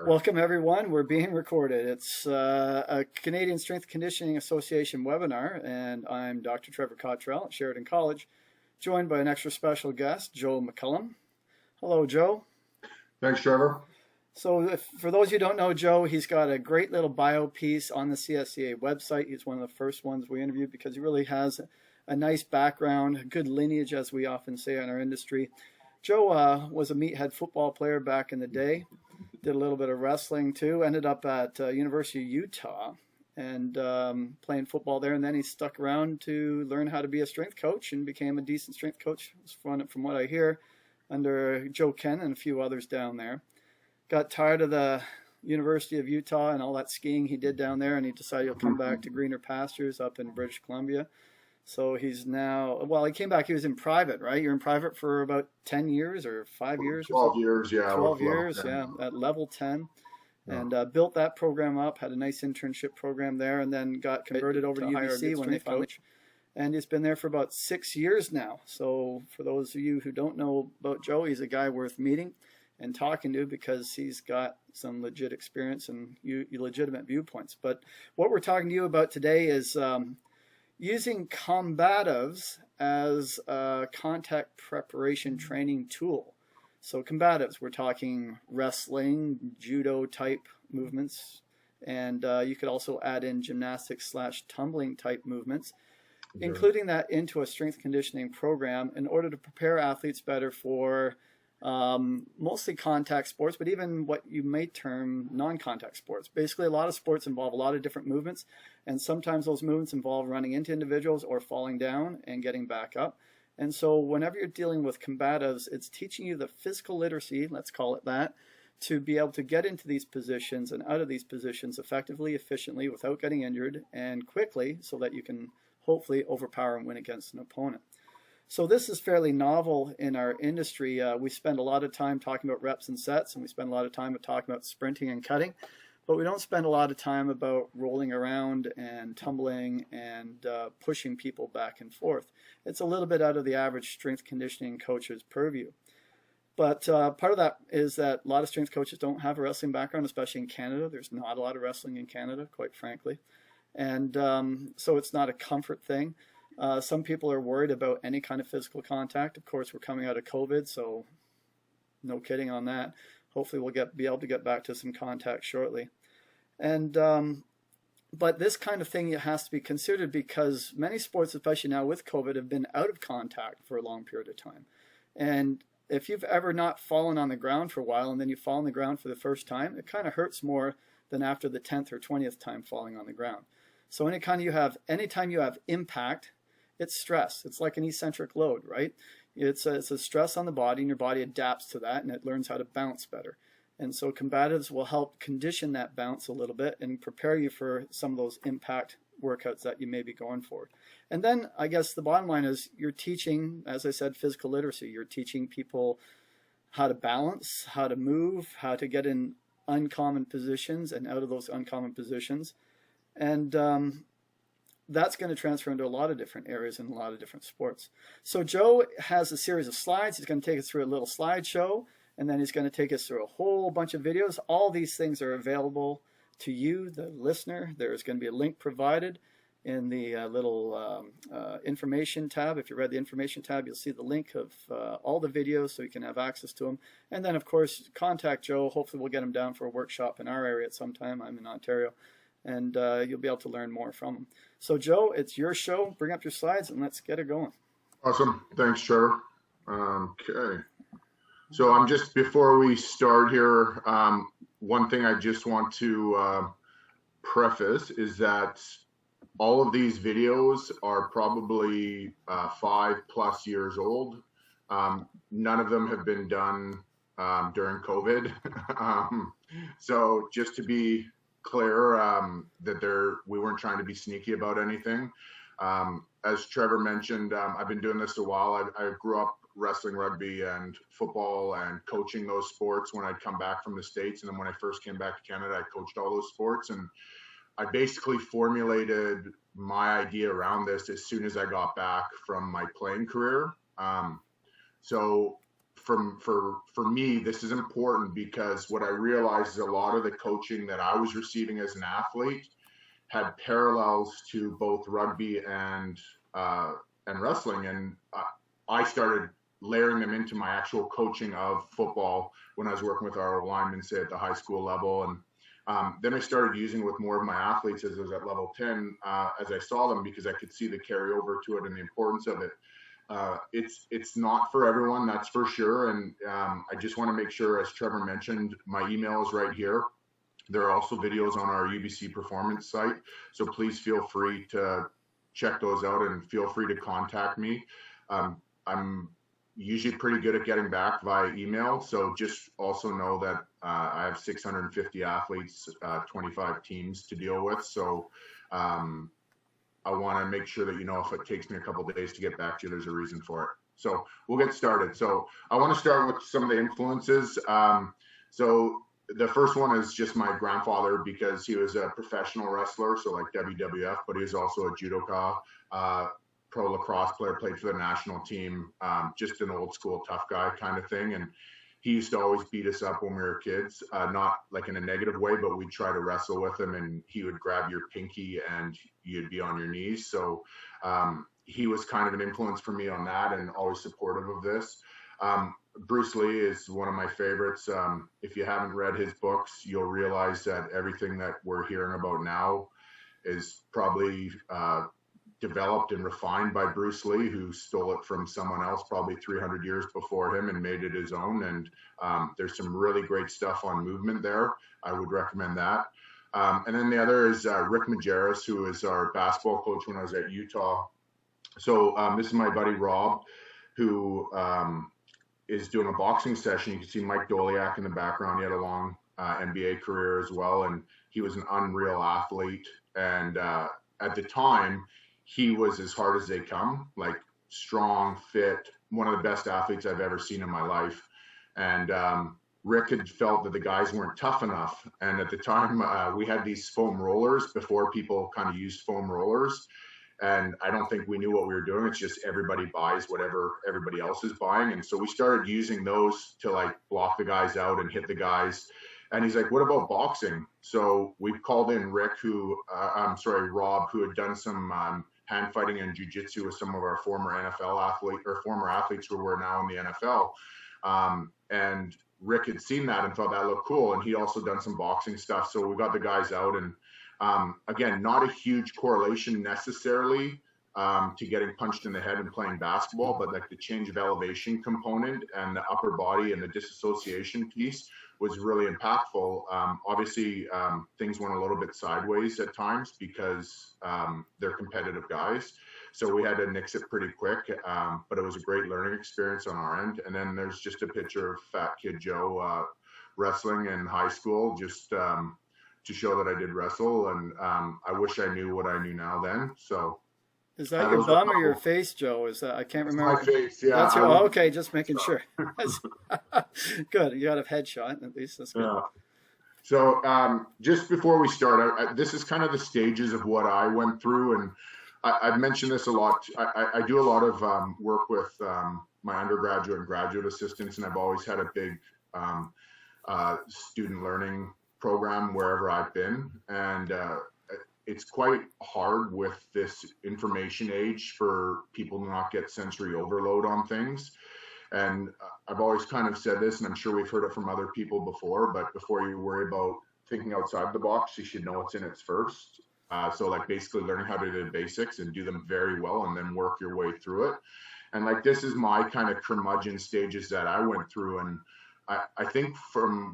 Welcome, everyone. We're being recorded. It's a Canadian Strength Conditioning Association webinar, and I'm Dr. Trevor Cottrell at Sheridan College, joined by an extra special guest, Joe McCullum. Hello, Joe. Thanks, Trevor. So for those who don't know Joe, he's got a great little bio piece on the CSCA website. He's one of the first ones we interviewed because he really has a nice background, a good lineage, as we often say in our industry. Joe was a meathead football player back in the day. Did a little bit of wrestling too. Ended up at University of Utah and playing football there. And then he stuck around to learn how to be a strength coach and became a decent strength coach, from what I hear, under Joe Ken and a few others down there. Got tired of the University of Utah and all that skiing he did down there, and he decided he'll come back to greener pastures up in British Columbia. So he's now, well, he came back, he was in private, right? You're in private for about 10 years or 5 years? 12 years, yeah. 12 years, yeah, at level 10. And built that program up, had a nice internship program there, and then got converted over to UBC when they coach. And he's been there for about 6 years now. So for those of you who don't know about Joe, he's a guy worth meeting and talking to because he's got some legit experience and legitimate viewpoints. But what we're talking to you about today is using Combatives as a contact preparation training tool. So Combatives, we're talking wrestling, judo type movements, and you could also add in gymnastics/tumbling type movements, including that into a strength conditioning program in order to prepare athletes better for mostly contact sports, but even what you may term non-contact sports. Basically, a lot of sports involve a lot of different movements, and sometimes those movements involve running into individuals or falling down and getting back up. And so whenever you're dealing with combatives, it's teaching you the physical literacy, let's call it that, to be able to get into these positions and out of these positions effectively, efficiently, without getting injured, and quickly, so that you can hopefully overpower and win against an opponent. So this is fairly novel in our industry. We spend a lot of time talking about reps and sets, and we spend a lot of time talking about sprinting and cutting, but we don't spend a lot of time about rolling around and tumbling and pushing people back and forth. It's a little bit out of the average strength conditioning coach's purview. But part of that is that a lot of strength coaches don't have a wrestling background, especially in Canada. There's not a lot of wrestling in Canada, quite frankly. And so it's not a comfort thing. Some people are worried about any kind of physical contact. Of course, we're coming out of COVID, so no kidding on that. Hopefully we'll be able to get back to some contact shortly. And but this kind of thing has to be considered because many sports, especially now with COVID, have been out of contact for a long period of time. And if you've ever not fallen on the ground for a while and then you fall on the ground for the first time, it kind of hurts more than after the 10th or 20th time falling on the ground. So anytime you have impact, it's stress. It's like an eccentric load, right? It's a stress on the body, and your body adapts to that, and it learns how to bounce better. And so combatives will help condition that bounce a little bit and prepare you for some of those impact workouts that you may be going for. And then I guess the bottom line is you're teaching, as I said, physical literacy. You're teaching people how to balance, how to move, how to get in uncommon positions and out of those uncommon positions. And that's going to transfer into a lot of different areas in a lot of different sports. So Joe has a series of slides. He's going to take us through a little slideshow, and then he's going to take us through a whole bunch of videos. All these things are available to you, the listener. There's going to be a link provided in the little information tab. If you read the information tab, you'll see the link of all the videos so you can have access to them. And then, of course, contact Joe. Hopefully we'll get him down for a workshop in our area at some time. I'm in Ontario. And you'll be able to learn more from them. So, Joe, it's your show. Bring up your slides and let's get it going. Awesome. Thanks, Trevor. Okay. So I'm just, before we start here, one thing I just want to preface is that all of these videos are probably 5+ years old. None of them have been done during COVID. So just to be clear, that we weren't trying to be sneaky about anything. As Trevor mentioned, I've been doing this a while. I grew up wrestling, rugby, and football, and coaching those sports when I'd come back from the States. And then when I first came back to Canada, I coached all those sports. And I basically formulated my idea around this as soon as I got back from my playing career. So for me, this is important because what I realized is a lot of the coaching that I was receiving as an athlete had parallels to both rugby and wrestling, and I started layering them into my actual coaching of football when I was working with our linemen, say at the high school level, and then I started using it with more of my athletes as I was at level 10, as I saw them, because I could see the carryover to it and the importance of it. It's not for everyone, that's for sure. And I just want to make sure, as Trevor mentioned, my email is right here. There are also videos on our UBC performance site, so please feel free to check those out and feel free to contact me. I'm usually pretty good at getting back via email, so just also know that I have 650 athletes, 25 teams to deal with, so I want to make sure that you know if it takes me a couple of days to get back to you, there's a reason for it. So we'll get started. So I want to start with some of the influences. So the first one is just my grandfather, because he was a professional wrestler, so like WWF, but he was also a judoka, pro lacrosse player, played for the national team, just an old school tough guy kind of thing. And he used to always beat us up when we were kids, not like in a negative way, but we'd try to wrestle with him and he would grab your pinky and you'd be on your knees. So he was kind of an influence for me on that and always supportive of this. Bruce Lee is one of my favorites. If you haven't read his books, you'll realize that everything that we're hearing about now is probably developed and refined by Bruce Lee, who stole it from someone else probably 300 years before him and made it his own. And there's some really great stuff on movement there. I would recommend that. And then the other is Rick Majerus, who is our basketball coach when I was at Utah. So this is my buddy Rob, who is doing a boxing session. You can see Mike Doliak in the background. He had a long NBA career as well, and he was an unreal athlete. And at the time, he was as hard as they come, like strong, fit, one of the best athletes I've ever seen in my life. And Rick had felt that the guys weren't tough enough. And at the time, we had these foam rollers before people kind of used foam rollers. And I don't think we knew what we were doing. It's just everybody buys whatever everybody else is buying. And so we started using those to like block the guys out and hit the guys. And he's like, what about boxing? So we called in Rob, who had done some hand fighting and jiu-jitsu with some of our former athletes who were now in the NFL. And Rick had seen that and thought that looked cool. And he also done some boxing stuff. So we got the guys out, and again, not a huge correlation necessarily to getting punched in the head and playing basketball, but like the change of elevation component and the upper body and the disassociation piece was really impactful. Obviously, things went a little bit sideways at times because they're competitive guys. So we had to nix it pretty quick, but it was a great learning experience on our end. And then there's just a picture of Fat Kid Joe wrestling in high school, just to show that I did wrestle. And I wish I knew what I knew now then. So. Is that your bum or your face, Joe? Is that, I can't remember. My face, yeah. That's your, okay, just making sure. Good, you got a headshot at least. That's good. Yeah. So just before we start, this is kind of the stages of what I went through, and I've mentioned this a lot. I do a lot of work with my undergraduate and graduate assistants, and I've always had a big student learning program wherever I've been, and it's quite hard with this information age for people to not get sensory overload on things. And I've always kind of said this, and I'm sure we've heard it from other people before, but before you worry about thinking outside the box, you should know what's in it first. So like basically learning how to do the basics and do them very well and then work your way through it. And like, this is my kind of curmudgeon stages that I went through. And I think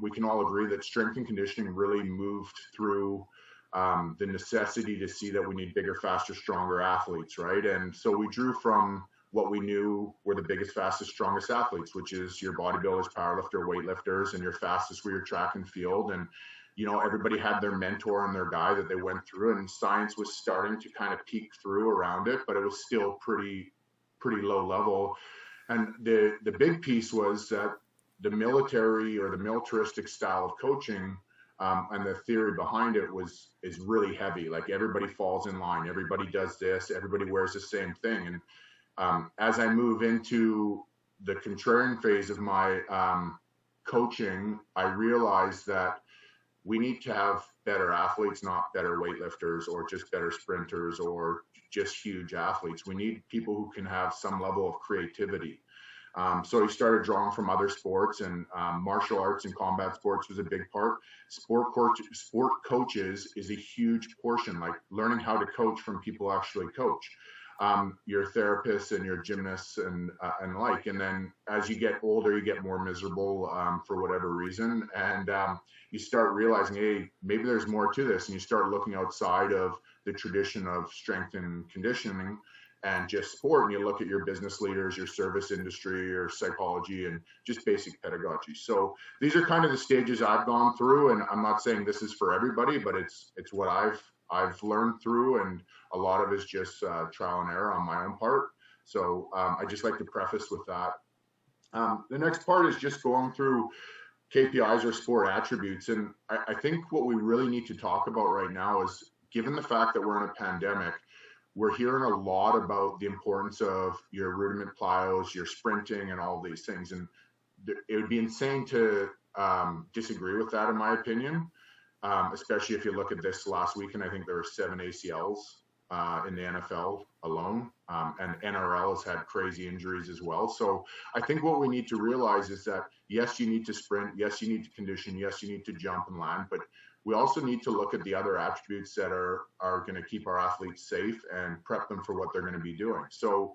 we can all agree that strength and conditioning really moved through the necessity to see that we need bigger, faster, stronger athletes, right? And so we drew from what we knew were the biggest, fastest, strongest athletes, which is your bodybuilders, powerlifter, weightlifters, and your fastest were your track and field. And, you know, everybody had their mentor and their guy that they went through, and science was starting to kind of peek through around it, but it was still pretty low level. And the big piece was that the military or the militaristic style of coaching and the theory behind it is really heavy. Like everybody falls in line, everybody does this, everybody wears the same thing. And as I move into the contrarian phase of my coaching, I realized that we need to have better athletes, not better weightlifters or just better sprinters or just huge athletes. We need people who can have some level of creativity. So he started drawing from other sports, and martial arts and combat sports was a big part. Sport coaches is a huge portion, like learning how to coach from people who actually coach. Your therapists and your gymnasts and like. And then as you get older, you get more miserable for whatever reason. And you start realizing, hey, maybe there's more to this. And you start looking outside of the tradition of strength and conditioning and just sport. And you look at your business leaders, your service industry, your psychology, and just basic pedagogy. So these are kind of the stages I've gone through. And I'm not saying this is for everybody, but it's what I've learned through, and a lot of it is just trial and error on my own part. So I just like to preface with that. The next part is just going through KPIs or sport attributes. And I think what we really need to talk about right now is, given the fact that we're in a pandemic, we're hearing a lot about the importance of your rudiment plyos, your sprinting, and all these things. And it would be insane to disagree with that, in my opinion. Especially if you look at this last weekend, I think there were 7 ACLs in the NFL alone, and NRL has had crazy injuries as well. So I think what we need to realize is that, yes, you need to sprint, yes, you need to condition, yes, you need to jump and land, but we also need to look at the other attributes that are going to keep our athletes safe and prep them for what they're going to be doing. So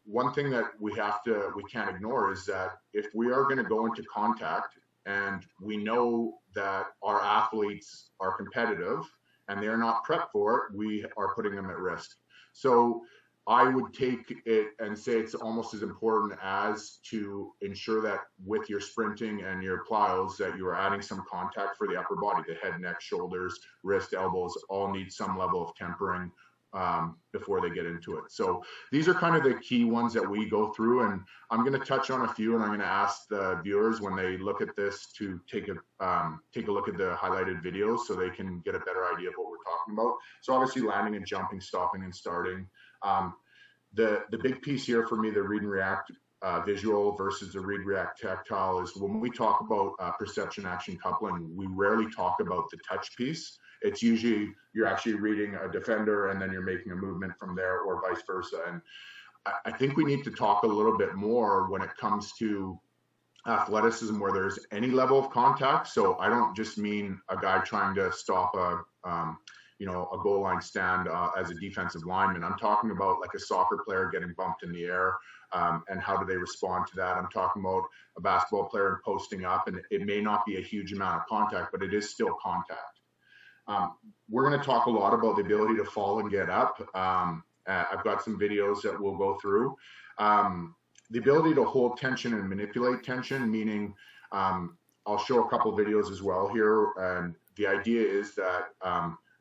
one thing that we can't ignore is that if we are going to go into contact, and we know that our athletes are competitive and they're not prepped for it, we are putting them at risk. So I would take it and say it's almost as important as to ensure that with your sprinting and your plyos that you are adding some contact for the upper body. The head, neck, shoulders, wrist, elbows all need some level of tempering before they get into it. So these are kind of the key ones that we go through, and I'm going to touch on a few, and I'm going to ask the viewers when they look at this to take a look at the highlighted videos so they can get a better idea of what we're talking about. So obviously landing and jumping, stopping and starting. The big piece here for me, the read and react visual versus the read react tactile, is when we talk about perception action coupling, we rarely talk about the touch piece. It's usually you're actually reading a defender and then you're making a movement from there, or vice versa. And I think we need to talk a little bit more when it comes to athleticism where there's any level of contact. So I don't just mean a guy trying to stop a goal line stand as a defensive lineman. I'm talking about like a soccer player getting bumped in the air, and how do they respond to that? I'm talking about a basketball player posting up, and it may not be a huge amount of contact, but it is still contact. We're going to talk a lot about the ability to fall and get up. I've got some videos that we'll go through. The ability to hold tension and manipulate tension, meaning I'll show a couple videos as well here. And the idea is that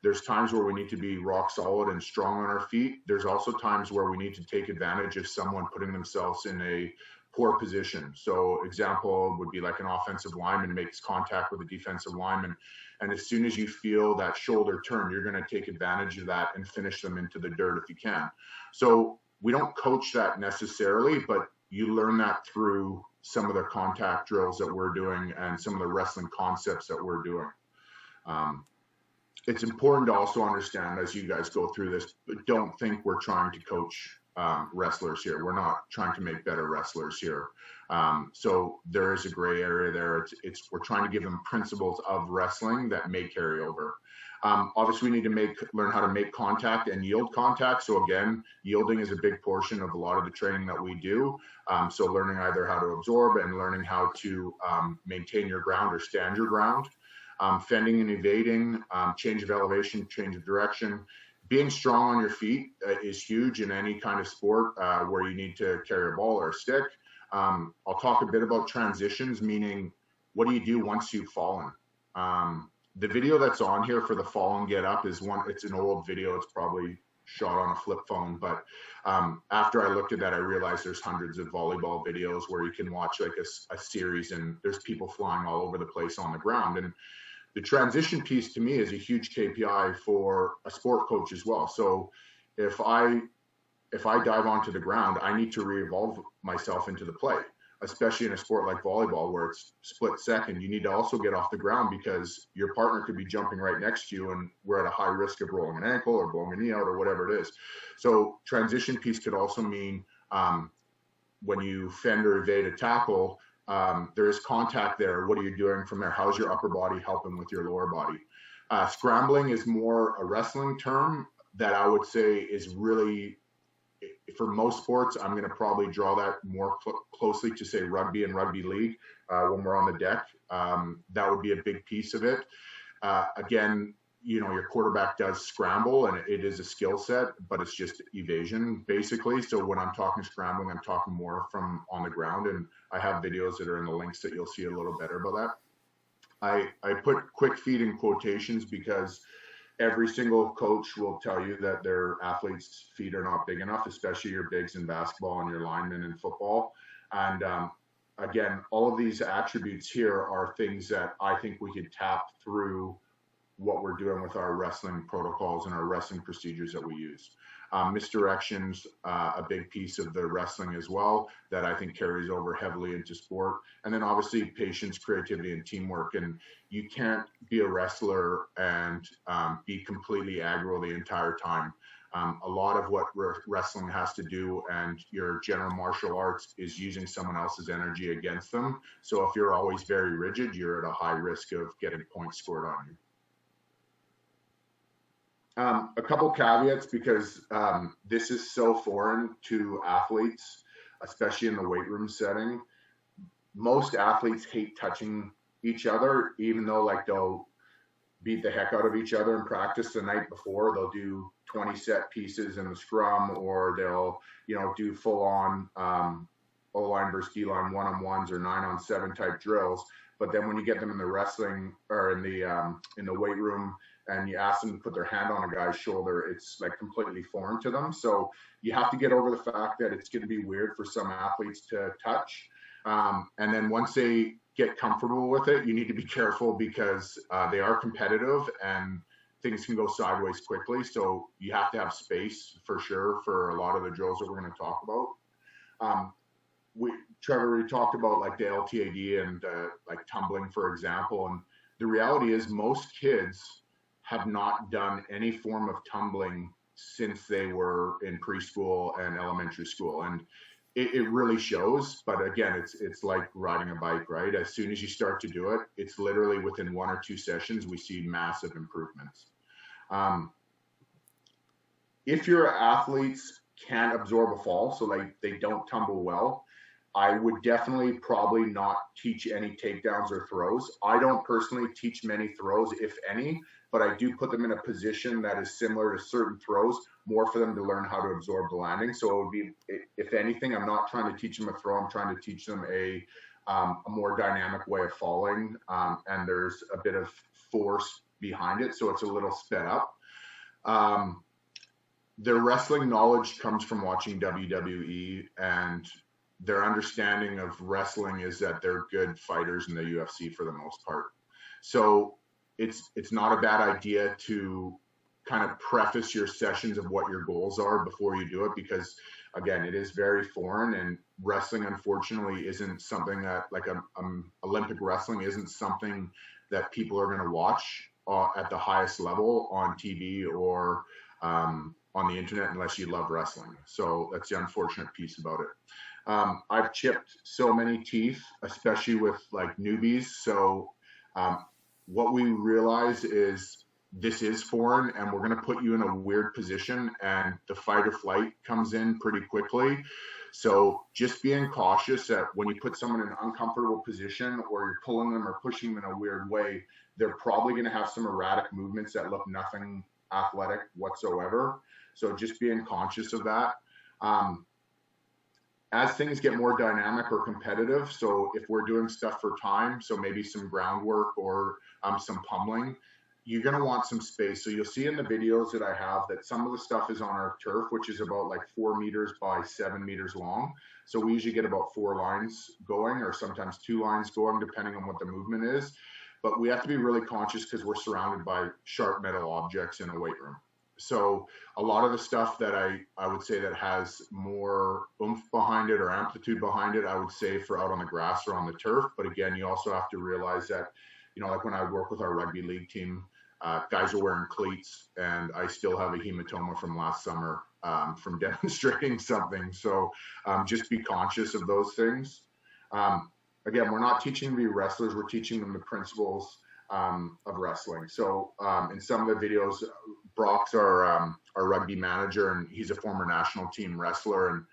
there's times where we need to be rock solid and strong on our feet. There's also times where we need to take advantage of someone putting themselves in a poor position. So example would be like an offensive lineman makes contact with a defensive lineman. And as soon as you feel that shoulder turn, you're going to take advantage of that and finish them into the dirt if you can. So we don't coach that necessarily, but you learn that through some of the contact drills that we're doing and some of the wrestling concepts that we're doing. It's important to also understand as you guys go through this, but don't think we're trying to coach wrestlers here. We're not trying to make better wrestlers here. So there is a gray area there. We're trying to give them principles of wrestling that may carry over. Obviously, we need to learn how to make contact and yield contact. So again, yielding is a big portion of a lot of the training that we do. So learning either how to absorb and learning how to maintain your ground or stand your ground. Fending and evading, change of elevation, change of direction. Being strong on your feet is huge in any kind of sport where you need to carry a ball or a stick. I'll talk a bit about transitions, meaning what do you do once you've fallen? The video that's on here for the fall and get up it's an old video. It's probably shot on a flip phone. But after I looked at that, I realized there's hundreds of volleyball videos where you can watch like a series and there's people flying all over the place on the ground. And the transition piece to me is a huge KPI for a sport coach as well. So if I if I dive onto the ground, I need to re-evolve myself into the play, especially in a sport like volleyball where it's split second. You need to also get off the ground because your partner could be jumping right next to you and we're at a high risk of rolling an ankle or blowing a knee out or whatever it is. So transition piece could also mean when you fend or evade a tackle, there is contact there. What are you doing from there? How's your upper body helping with your lower body? Scrambling is more a wrestling term that I would say is really, for most sports, I'm going to probably draw that more closely to say rugby and rugby league when we're on the deck. That would be a big piece of it. Again, you know, your quarterback does scramble and it is a skill set, but it's just evasion basically. So when I'm talking scrambling, I'm talking more from on the ground, and I have videos that are in the links that you'll see a little better about that. I put quick feet in quotations because every single coach will tell you that their athletes' feet are not big enough, especially your bigs in basketball and your linemen in football. And again, all of these attributes here are things that I think we could tap through what we're doing with our wrestling protocols and our wrestling procedures that we use. Misdirections, a big piece of the wrestling as well that I think carries over heavily into sport. And then obviously patience, creativity, and teamwork. And you can't be a wrestler and be completely aggro the entire time. A lot of what wrestling has to do and your general martial arts is using someone else's energy against them. So if you're always very rigid, you're at a high risk of getting points scored on you. A couple caveats because this is so foreign to athletes, especially in the weight room setting. Most athletes hate touching each other, even though like they'll beat the heck out of each other in practice the night before. They'll do 20 set pieces in the scrum, or they'll, you know, do full on O-line versus D-line 1-on-1s or 9-on-7 type drills. But then when you get them in the wrestling or in the weight room and you ask them to put their hand on a guy's shoulder, it's like completely foreign to them. So you have to get over the fact that it's going to be weird for some athletes to touch. And then once they get comfortable with it, you need to be careful because they are competitive and things can go sideways quickly. So you have to have space for sure for a lot of the drills that we're going to talk about. Trevor, we talked about like the LTAD and like tumbling, for example. And the reality is most kids have not done any form of tumbling since they were in preschool and elementary school. And it really shows. But again, it's like riding a bike, right? As soon as you start to do it, it's literally within 1 or 2 sessions, we see massive improvements. If your athletes can't absorb a fall, so like they don't tumble well, I would definitely probably not teach any takedowns or throws. I don't personally teach many throws, if any, but I do put them in a position that is similar to certain throws, more for them to learn how to absorb the landing. So it would be, if anything, I'm not trying to teach them a throw. I'm trying to teach them a more dynamic way of falling, and there's a bit of force behind it, so it's a little sped up. Their wrestling knowledge comes from watching WWE, and their understanding of wrestling is that they're good fighters in the UFC for the most part. So it's not a bad idea to kind of preface your sessions of what your goals are before you do it, because again, it is very foreign, and wrestling unfortunately isn't something that like Olympic wrestling isn't something that people are going to watch at the highest level on TV or on the internet unless you love wrestling. So that's the unfortunate piece about it. I've chipped so many teeth, especially with like newbies. So what we realize is this is foreign and we're going to put you in a weird position, and the fight or flight comes in pretty quickly. So just being cautious that when you put someone in an uncomfortable position or you're pulling them or pushing them in a weird way, they're probably going to have some erratic movements that look nothing athletic whatsoever. So just being conscious of that. As things get more dynamic or competitive, so if we're doing stuff for time, so maybe some groundwork or some pummeling, you're going to want some space. So you'll see in the videos that I have that some of the stuff is on our turf, which is about like 4 meters by 7 meters long. So we usually get about 4 lines going, or sometimes 2 lines going, depending on what the movement is. But we have to be really conscious because we're surrounded by sharp metal objects in a weight room. So a lot of the stuff that I would say that has more oomph behind it or amplitude behind it, I would say for out on the grass or on the turf. But again, you also have to realize that, like when I work with our rugby league team, guys are wearing cleats, and I still have a hematoma from last summer from demonstrating something. So just be conscious of those things. Again, we're not teaching them to be wrestlers. We're teaching them the principles of wrestling. So in some of the videos, Brock's our rugby manager, and he's a former national team wrestler.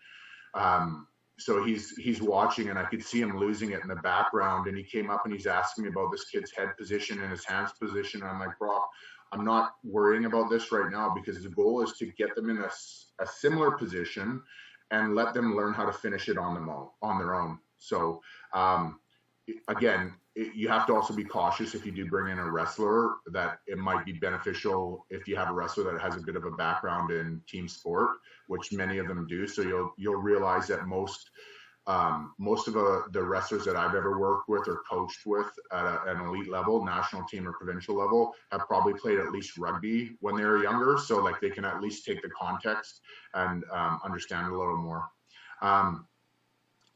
And so he's watching, and I could see him losing it in the background. And he came up and he's asking me about this kid's head position and his hands position. And I'm like, Brock, I'm not worrying about this right now, because the goal is to get them in a similar position and let them learn how to finish it on their own. So again, you have to also be cautious if you do bring in a wrestler, that it might be beneficial if you have a wrestler that has a bit of a background in team sport, which many of them do. So you'll realize that most of the wrestlers that I've ever worked with or coached with at an elite level, national team or provincial level, have probably played at least rugby when they were younger. So like they can at least take the context and understand it a little more.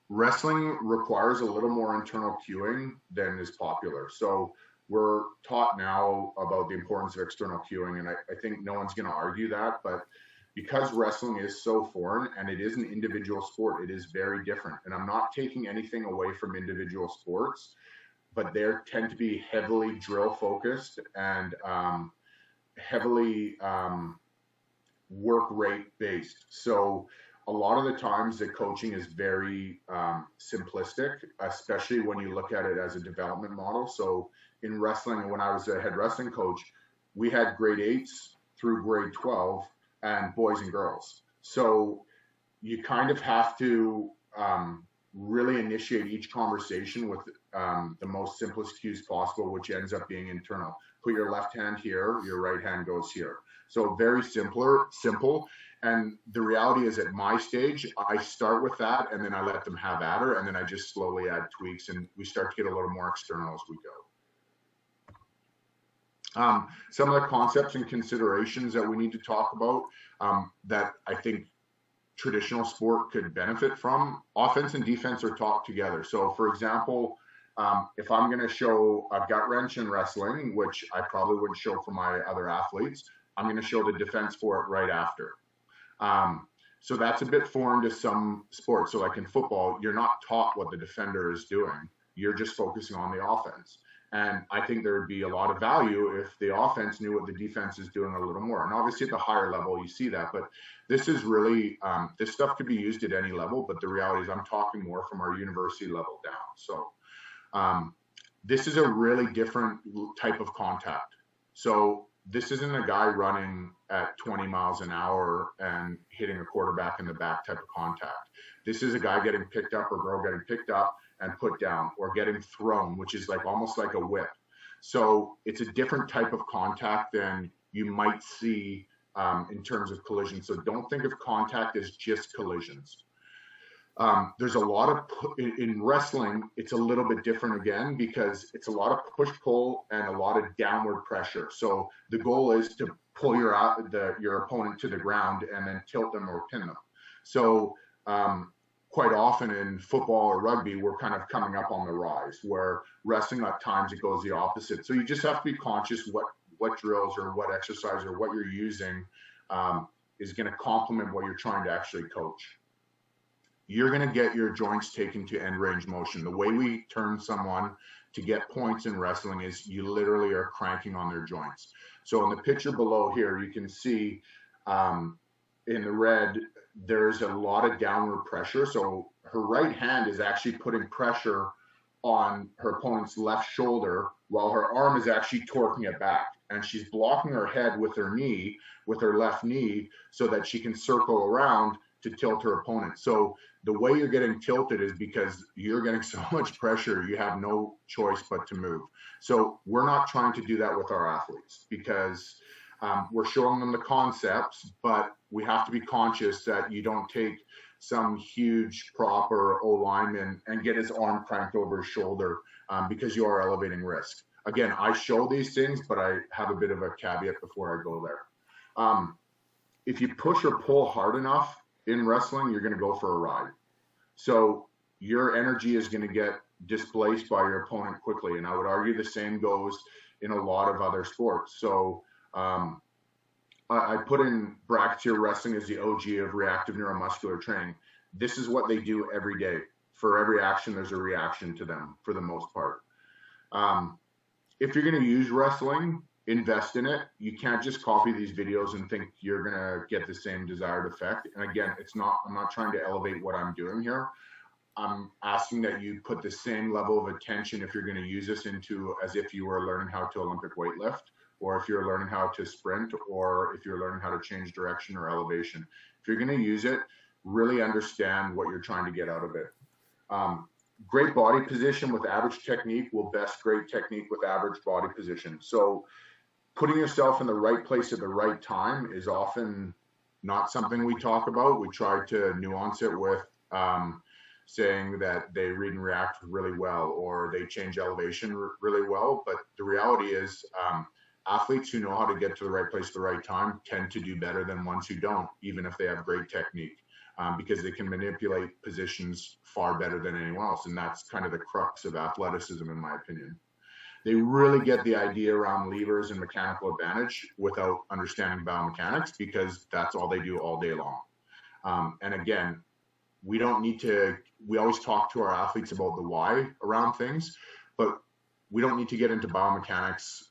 Wrestling requires a little more internal cueing than is popular. So we're taught now about the importance of external cueing, and I think no one's going to argue that. But because wrestling is so foreign and it is an individual sport, it is very different. And I'm not taking anything away from individual sports, but they tend to be heavily drill focused and heavily work rate based. So a lot of the times the coaching is very simplistic, especially when you look at it as a development model. So in wrestling, when I was a head wrestling coach, we had grade 8s through grade 12 and boys and girls. So you kind of have to really initiate each conversation with the most simplest cues possible, which ends up being internal. Put your left hand here, your right hand goes here. So very simple. And the reality is, at my stage, I start with that, and then I let them have at her, and then I just slowly add tweaks, and we start to get a little more external as we go. Some of the concepts and considerations that we need to talk about that I think traditional sport could benefit from. Offense and defense are taught together. So, for example, if I'm going to show a gut wrench in wrestling, which I probably wouldn't show for my other athletes, I'm going to show the defense for it right after. So that's a bit foreign to some sports. So like in football, you're not taught what the defender is doing. You're just focusing on the offense. And I think there would be a lot of value if the offense knew what the defense is doing a little more. And obviously at the higher level, you see that. But this is really, this stuff could be used at any level. But the reality is I'm talking more from our university level down. So this is a really different type of contact. So this isn't a guy running at 20 miles an hour and hitting a quarterback in the back type of contact. This is a guy getting picked up or girl getting picked up and put down, or getting thrown, which is like almost like a whip. So it's a different type of contact than you might see in terms of collision. So don't think of contact as just collisions. There's a lot of, in wrestling, it's a little bit different again, because it's a lot of push-pull and a lot of downward pressure. So the goal is to pull your opponent to the ground and then tilt them or pin them. So quite often in football or rugby, we're kind of coming up on the rise, where wrestling at times it goes the opposite. So you just have to be conscious what drills or what exercise or what you're using is going to complement what you're trying to actually coach. You're going to get your joints taken to end range motion. The way we turn someone to get points in wrestling is you literally are cranking on their joints. So in the picture below here, you can see in the red, there's a lot of downward pressure. So her right hand is actually putting pressure on her opponent's left shoulder, while her arm is actually torquing it back. And she's blocking her head with her knee, with her left knee, so that she can circle around to tilt her opponent. So the way you're getting tilted is because you're getting so much pressure, you have no choice but to move. So we're not trying to do that with our athletes, because we're showing them the concepts, but we have to be conscious that you don't take some huge prop or O-lineman and get his arm cranked over his shoulder because you are elevating risk. Again, I show these things, but I have a bit of a caveat before I go there. if you push or pull hard enough in wrestling, you're going to go for a ride. So your energy is going to get displaced by your opponent quickly. And I would argue the same goes in a lot of other sports. So I put in brackets here, wrestling is the OG of reactive neuromuscular training. This is what they do every day. For every action, there's a reaction to them for the most part. If you're going to use wrestling, invest in it. You can't just copy these videos and think you're going to get the same desired effect. And again, I'm not trying to elevate what I'm doing here. I'm asking that you put the same level of attention if you're going to use this into as if you were learning how to Olympic weightlift, or if you're learning how to sprint, or if you're learning how to change direction or elevation. If you're going to use it, really understand what you're trying to get out of it. Great body position with average technique will best great technique with average body position. So putting yourself in the right place at the right time is often not something we talk about. We try to nuance it with saying that they read and react really well, or they change elevation really well. But the reality is athletes who know how to get to the right place at the right time tend to do better than ones who don't, even if they have great technique. Because they can manipulate positions far better than anyone else. And that's kind of the crux of athleticism, in my opinion. They really get the idea around levers and mechanical advantage without understanding biomechanics, because that's all they do all day long. And again, we always talk to our athletes about the why around things, but we don't need to get into biomechanics,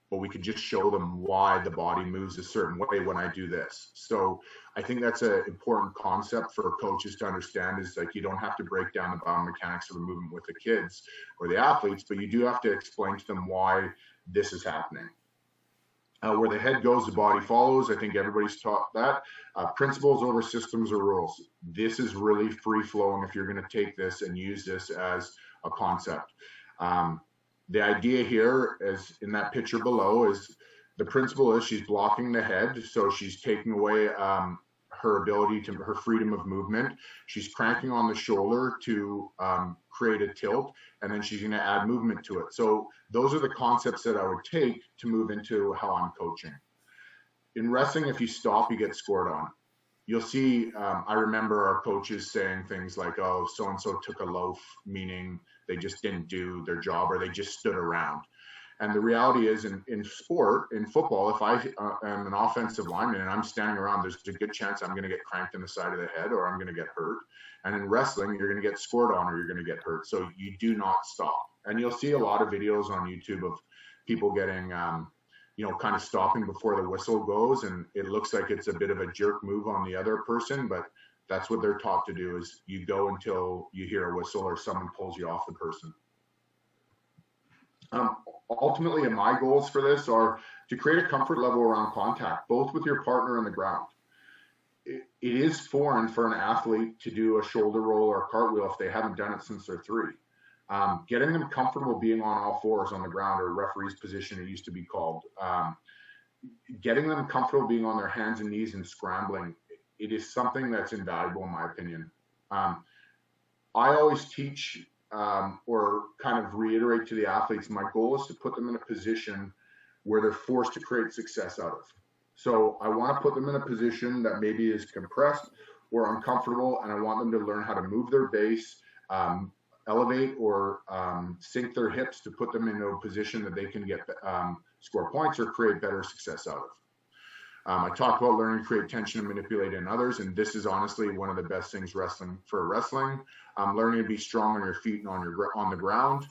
but we could just show them why the body moves a certain way when I do this. So I think that's an important concept for coaches to understand, is like, you don't have to break down the biomechanics of the movement with the kids or the athletes, but you do have to explain to them why this is happening. Where the head goes, the body follows. I think everybody's taught that. Principles over systems or rules. This is really free flowing if you're going to take this and use this as a concept. The idea here, as in that picture below, is the principle is she's blocking the head. So she's taking away her ability to her freedom of movement. She's cranking on the shoulder to create a tilt, and then she's going to add movement to it. So those are the concepts that I would take to move into how I'm coaching. In wrestling, if you stop, you get scored on. You'll see, I remember our coaches saying things like, oh, so-and-so took a loaf, meaning they just didn't do their job, or they just stood around. And the reality is, in sport, in football, if I am an offensive lineman and I'm standing around, there's a good chance I'm going to get cranked in the side of the head, or I'm going to get hurt. And in wrestling, you're going to get scored on, or you're going to get hurt. So you do not stop. And you'll see a lot of videos on YouTube of people getting, kind of stopping before the whistle goes, and it looks like it's a bit of a jerk move on the other person, but that's what they're taught to do, is you go until you hear a whistle or someone pulls you off the person. Ultimately, my goals for this are to create a comfort level around contact, both with your partner and the ground. It is foreign for an athlete to do a shoulder roll or a cartwheel if they haven't done it since they're 3. Getting them comfortable being on all fours on the ground, or referee's position, it used to be called. Getting them comfortable being on their hands and knees and scrambling, it is something that's invaluable in my opinion. I always teach or kind of reiterate to the athletes, my goal is to put them in a position where they're forced to create success out of. So I want to put them in a position that maybe is compressed or uncomfortable, and I want them to learn how to move their base, elevate or sink their hips to put them into a position that they can get score points or create better success out of. I talked about learning to create tension and manipulate in others, and this is honestly one of the best things for wrestling. Learning to be strong on your feet and on the ground.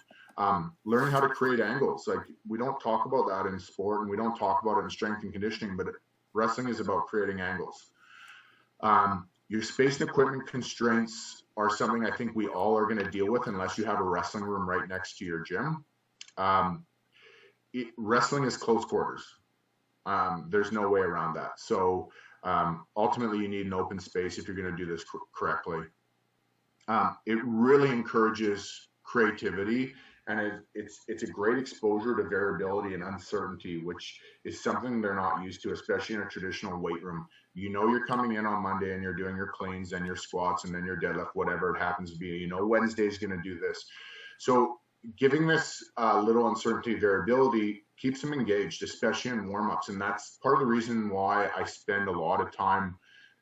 Learning how to create angles. Like, we don't talk about that in sport, and we don't talk about it in strength and conditioning, but wrestling is about creating angles. Your space and equipment constraints are something I think we all are going to deal with unless you have a wrestling room right next to your gym. Wrestling is close quarters. There's no way around that. So ultimately, you need an open space if you're going to do this correctly. It really encourages creativity, and it's a great exposure to variability and uncertainty, which is something they're not used to, especially in a traditional weight room. You know, you're coming in on Monday and you're doing your cleans and your squats and then your deadlift, whatever it happens to be. You know, Wednesday's going to do this. So giving this little uncertainty variability keeps them engaged, especially in warm-ups. And that's part of the reason why I spend a lot of time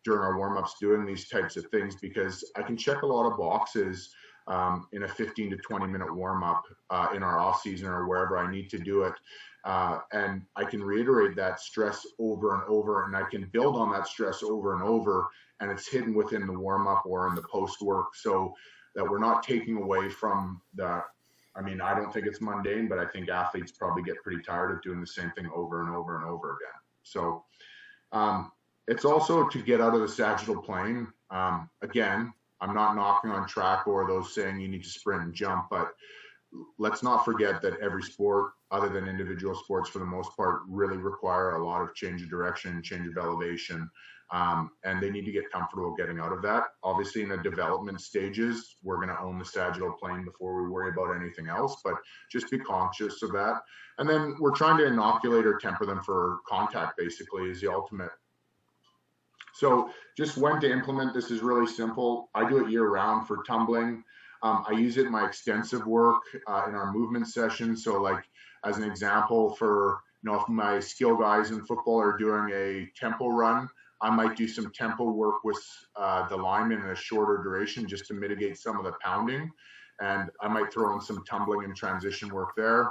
during our warm-ups doing these types of things, because I can check a lot of boxes in a 15 to 20 minute warm-up in our off season or wherever I need to do it. And I can reiterate that stress over and over, and I can build on that stress over and over, and it's hidden within the warm-up or in the post work, so that we're not taking away from the, I mean, I don't think it's mundane, but I think athletes probably get pretty tired of doing the same thing over and over and over again. So it's also to get out of the sagittal plane. Again, I'm not knocking on track or those saying you need to sprint and jump, but let's not forget that every sport, other than individual sports for the most part, really require a lot of change of direction, change of elevation, and they need to get comfortable getting out of that. Obviously, in the development stages, we're going to own the sagittal plane before we worry about anything else, but just be conscious of that. And then we're trying to inoculate or temper them for contact, basically, is the ultimate. So just when to implement this is really simple. I do it year round for tumbling. I use it in my extensive work in our movement sessions. So like as an example, for, you know, if my skill guys in football are doing a tempo run, I might do some tempo work with the lineman in a shorter duration just to mitigate some of the pounding. And I might throw in some tumbling and transition work there.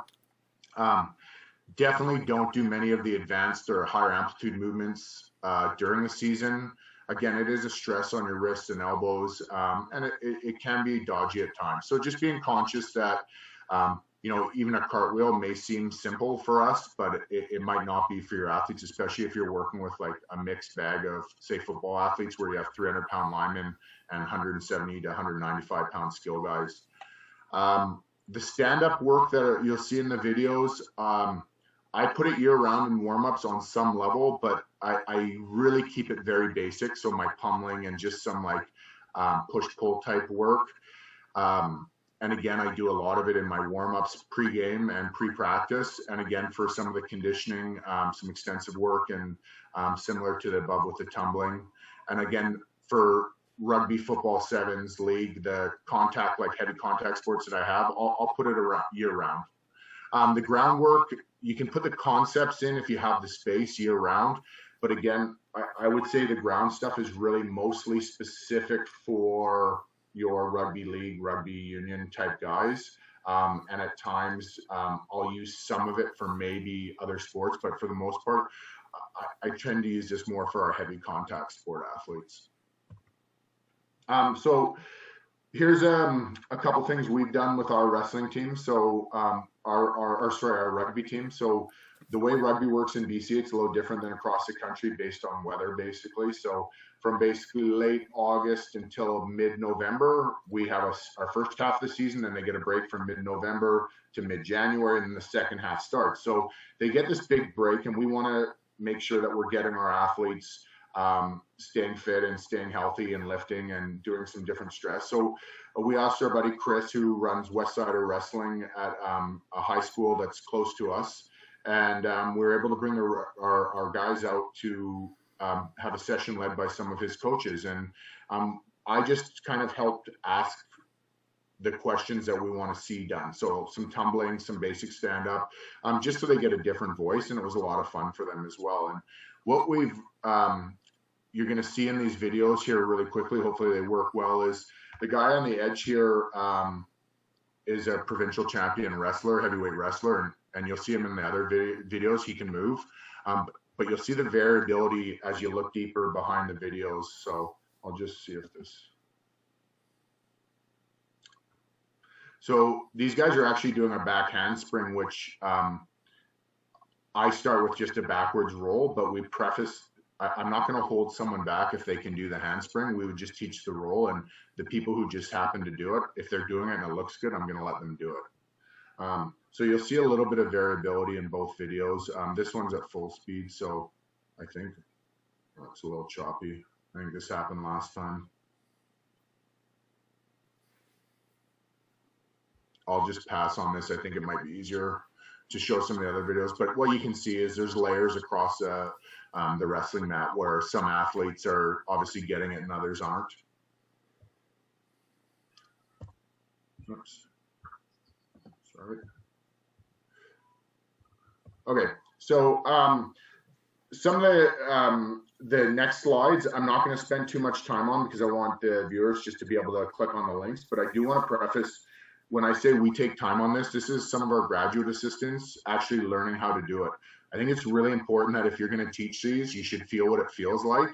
Definitely don't do many of the advanced or higher amplitude movements during the season. Again, it is a stress on your wrists and elbows, and it can be dodgy at times. So just being conscious that, you know, even a cartwheel may seem simple for us, but it might not be for your athletes, especially if you're working with like a mixed bag of, say, football athletes where you have 300-pound linemen and 170 to 195-pound skill guys. The stand-up work that you'll see in the videos, I put it year-round in warm-ups on some level, but I really keep it very basic. So my pummeling and just some like push-pull type work. And again, I do a lot of it in my warm-ups pre-game and pre-practice. And again, for some of the conditioning, some extensive work and similar to the above with the tumbling. And again, for rugby, football, sevens, league, the contact, like heavy contact sports that I have, I'll put it around year-round. The groundwork, you can put the concepts in if you have the space year-round. But again, I would say the ground stuff is really mostly specific for your rugby league, rugby union type guys. And at times, I'll use some of it for maybe other sports, but for the most part, I tend to use this more for our heavy contact sport athletes. So here's a couple things we've done with our wrestling team. So our rugby team. So the way rugby works in BC, it's a little different than across the country based on weather, basically. So from basically late August until mid-November, we have our first half of the season, then they get a break from mid-November to mid-January, and then the second half starts. So they get this big break, and we want to make sure that we're getting our athletes staying fit and staying healthy and lifting and doing some different stress. So we asked our buddy Chris, who runs Westsider Wrestling at a high school that's close to us, and we were able to bring our guys out to have a session led by some of his coaches. And I just kind of helped ask the questions that we want to see done. So some tumbling, some basic stand-up, just so they get a different voice, and it was a lot of fun for them as well. And what we've you're going to see in these videos here really quickly, hopefully they work well, is the guy on the edge here is a provincial champion wrestler, heavyweight wrestler, and you'll see him in the other videos. He can move, but you'll see the variability as you look deeper behind the videos. So I'll just see if this. So these guys are actually doing a back handspring, which I start with just a backwards roll, but we preface, I'm not going to hold someone back if they can do the handspring. We would just teach the roll, and the people who just happen to do it, if they're doing it and it looks good, I'm going to let them do it. So you'll see a little bit of variability in both videos. This one's at full speed, so I think it's a little choppy. I think this happened last time. I'll just pass on this. I think it might be easier to show some of the other videos, but what you can see is there's layers across the wrestling mat where some athletes are obviously getting it and others aren't. Oops. Sorry. Okay, so some of the next slides I'm not going to spend too much time on because I want the viewers just to be able to click on the links, but I do want to preface when I say we take time on this, this is some of our graduate assistants actually learning how to do it. I think it's really important that if you're going to teach these, you should feel what it feels like.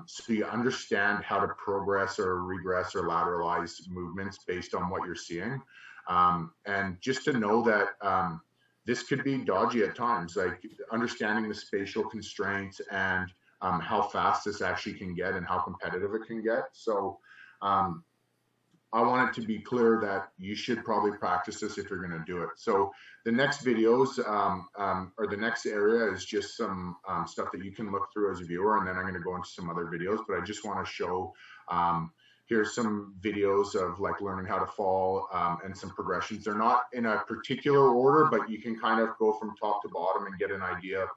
So you understand how to progress or regress or lateralize movements based on what you're seeing. And just to know that this could be dodgy at times, like understanding the spatial constraints and how fast this actually can get and how competitive it can get. So I want it to be clear that you should probably practice this if you're going to do it. So the next videos or the next area is just some stuff that you can look through as a viewer, and then I'm going to go into some other videos, but I just want to show here's some videos of like learning how to fall and some progressions. They're not in a particular order, but you can kind of go from top to bottom and get an idea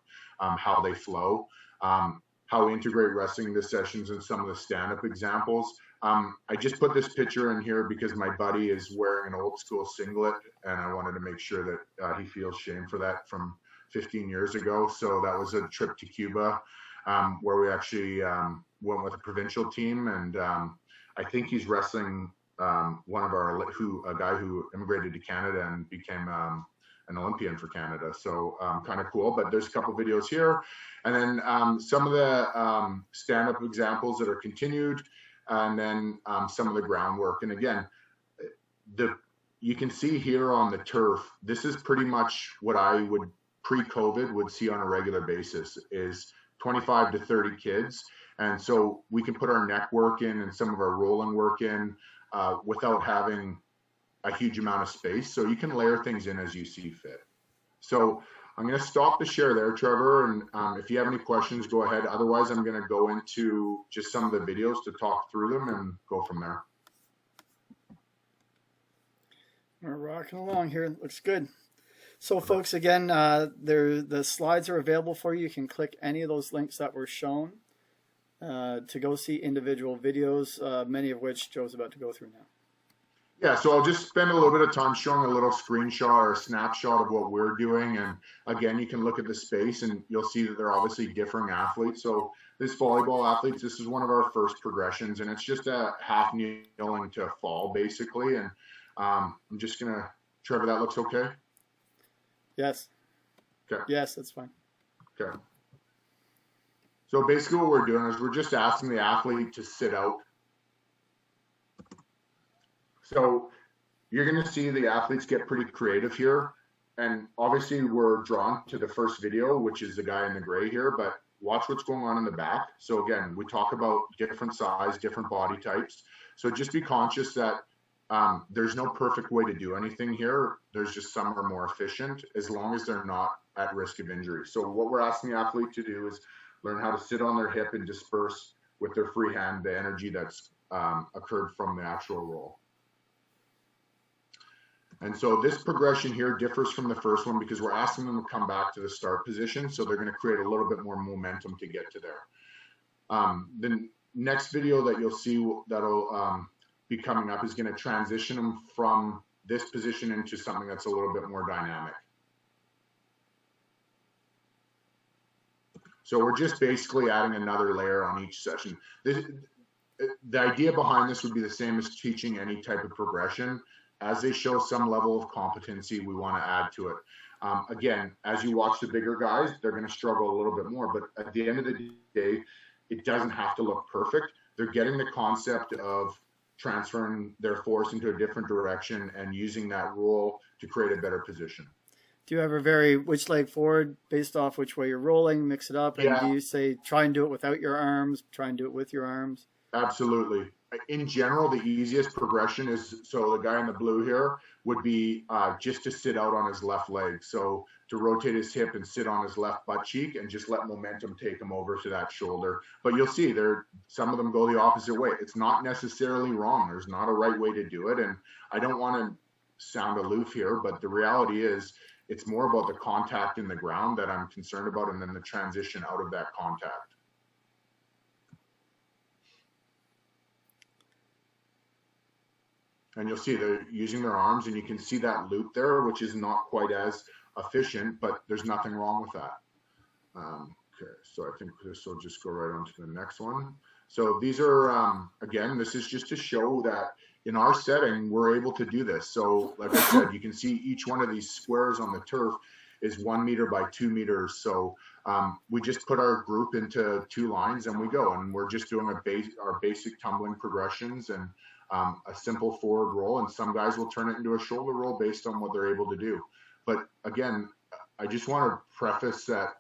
of how they flow, how we integrate wrestling into sessions and some of the stand-up examples. I just put this picture in here because my buddy is wearing an old school singlet and I wanted to make sure that he feels shame for that from 15 years ago. So that was a trip to Cuba where we actually went with a provincial team, and I think he's wrestling one of our a guy who immigrated to Canada and became an Olympian for Canada. So kind of cool. But there's a couple videos here, and then some of the stand-up examples that are continued, and then some of the groundwork. And again, you can see here on the turf, this is pretty much what I would pre-COVID would see on a regular basis, is 25 to 30 kids. And so we can put our neck work in and some of our rolling work in without having a huge amount of space. So you can layer things in as you see fit. So I'm going to stop the share there, Trevor. And if you have any questions, go ahead. Otherwise, I'm going to go into just some of the videos to talk through them and go from there. We're rocking along here. Looks good. So, folks, again, the slides are available for you. You can click any of those links that were shown to go see individual videos, many of which Joe's about to go through now. Yeah, so I'll just spend a little bit of time showing a little screenshot or a snapshot of what we're doing. And again, you can look at the space and you'll see that they're obviously differing athletes. So this volleyball athletes, this is one of our first progressions, and it's just a half kneeling to a fall, basically. And I'm just going to, Trevor, that looks okay? Yes. Okay. Yes, that's fine. Okay. So basically what we're doing is we're just asking the athlete to sit out. So you're going to see the athletes get pretty creative here. And obviously we're drawn to the first video, which is the guy in the gray here, but watch what's going on in the back. So again, we talk about different size, different body types. So just be conscious that there's no perfect way to do anything here. There's just some are more efficient as long as they're not at risk of injury. So what we're asking the athlete to do is learn how to sit on their hip and disperse with their free hand the energy that's occurred from the actual roll. And so this progression here differs from the first one because we're asking them to come back to the start position. So they're going to create a little bit more momentum to get to there. The next video that you'll see that'll be coming up is going to transition them from this position into something that's a little bit more dynamic. So we're just basically adding another layer on each session. The idea behind this would be the same as teaching any type of progression. As they show some level of competency, we want to add to it. Again, as you watch the bigger guys, they're going to struggle a little bit more, but at the end of the day, it doesn't have to look perfect. They're getting the concept of transferring their force into a different direction and using that roll to create a better position. Do you ever vary which leg forward based off which way you're rolling, mix it up? And Yeah. Do you say try and do it without your arms, try and do it with your arms? Absolutely. In general, the easiest progression is, so the guy in the blue here would be just to sit out on his left leg. So to rotate his hip and sit on his left butt cheek and just let momentum take him over to that shoulder. But you'll see some of them go the opposite way. It's not necessarily wrong. There's not a right way to do it. And I don't want to sound aloof here, but the reality is it's more about the contact in the ground that I'm concerned about, and then the transition out of that contact. and you'll see they're using their arms, and you can see that loop there, which is not quite as efficient, but there's nothing wrong with that. Okay, so I think this will just go right on to the next one. So these are, again, this is just to show that in our setting, we're able to do this. So like I said, you can see each one of these squares on the turf is 1 meter by 2 meters. So we just put our group into 2 lines and we go, and we're just doing our basic tumbling progressions and a simple forward roll, and some guys will turn it into a shoulder roll based on what they're able to do. But again, I just want to preface that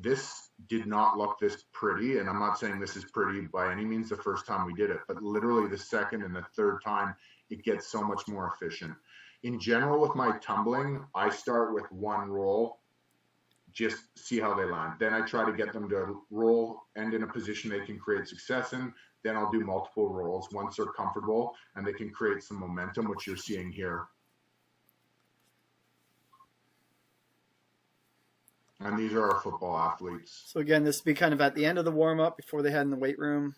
this did not look this pretty, and I'm not saying this is pretty by any means the first time we did it, but literally the second and the third time, it gets so much more efficient. In general, with my tumbling, I start with 1 roll, just see how they land. Then I try to get them to roll, end in a position they can create success in. Then I'll do multiple rolls once they're comfortable and they can create some momentum, which you're seeing here. And these are our football athletes. So again, this would be kind of at the end of the warm-up before they head in the weight room.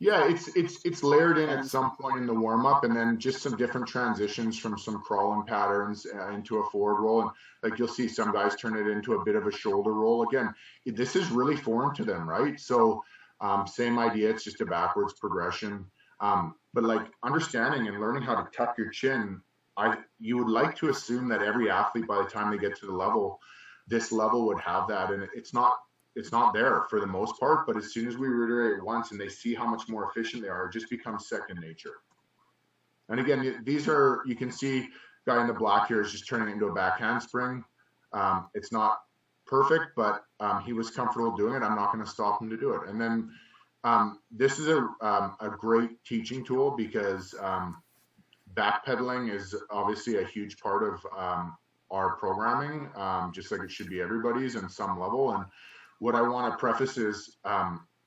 Yeah, it's layered in at some point in the warm-up, and then just some different transitions from some crawling patterns into a forward roll. And like you'll see some guys turn it into a bit of a shoulder roll. Again, this is really foreign to them, right? So same idea, it's just a backwards progression. But like understanding and learning how to tuck your chin, you would like to assume that every athlete by the time they get to the level, this level would have that, and it's not there for the most part, but as soon as we reiterate it once and they see how much more efficient they are, it just becomes second nature. And again, these are, you can see guy in the black here is just turning it into a back handspring. It's not perfect, but he was comfortable doing it. I'm not going to stop him to do it. And then this is a great teaching tool because backpedaling is obviously a huge part of our programming, just like it should be everybody's in some level. And what I want to preface is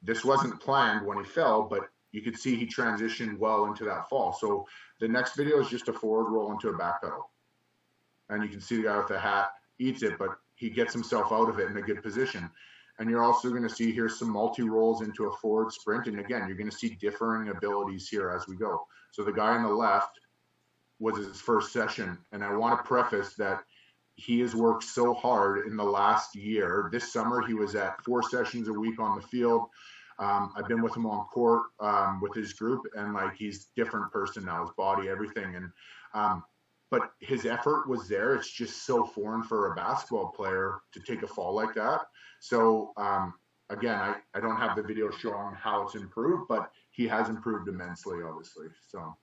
this wasn't planned when he fell, but you could see he transitioned well into that fall. So the next video is just a forward roll into a back pedal. And you can see the guy with the hat eats it, but he gets himself out of it in a good position. And you're also going to see here some multi-rolls into a forward sprint. And again, you're going to see differing abilities here as we go. So the guy on the left was his first session. And I want to preface that he has worked so hard in the last year. This summer, he was at 4 sessions a week on the field. I've been with him on court with his group, and like he's a different person now, his body, everything. And but his effort was there. It's just so foreign for a basketball player to take a fall like that. So again, I don't have the video showing how it's improved, but he has improved immensely, obviously. So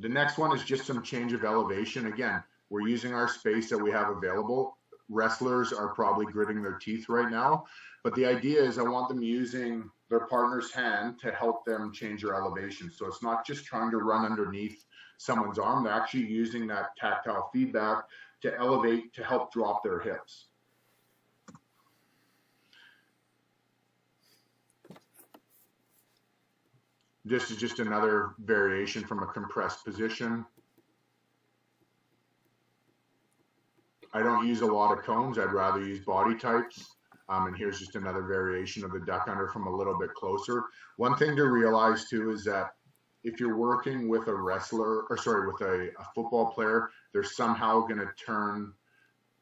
the next one is just some change of elevation. Again, we're using our space that we have available. Wrestlers are probably gritting their teeth right now, but the idea is I want them using their partner's hand to help them change their elevation. So it's not just trying to run underneath someone's arm. They're actually using that tactile feedback to elevate, to help drop their hips. This is just another variation from a compressed position. I don't use a lot of cones. I'd rather use body types. And here's just another variation of the duck under from a little bit closer. One thing to realize too is that if you're working with a wrestler, or sorry, with a football player, they're somehow going to turn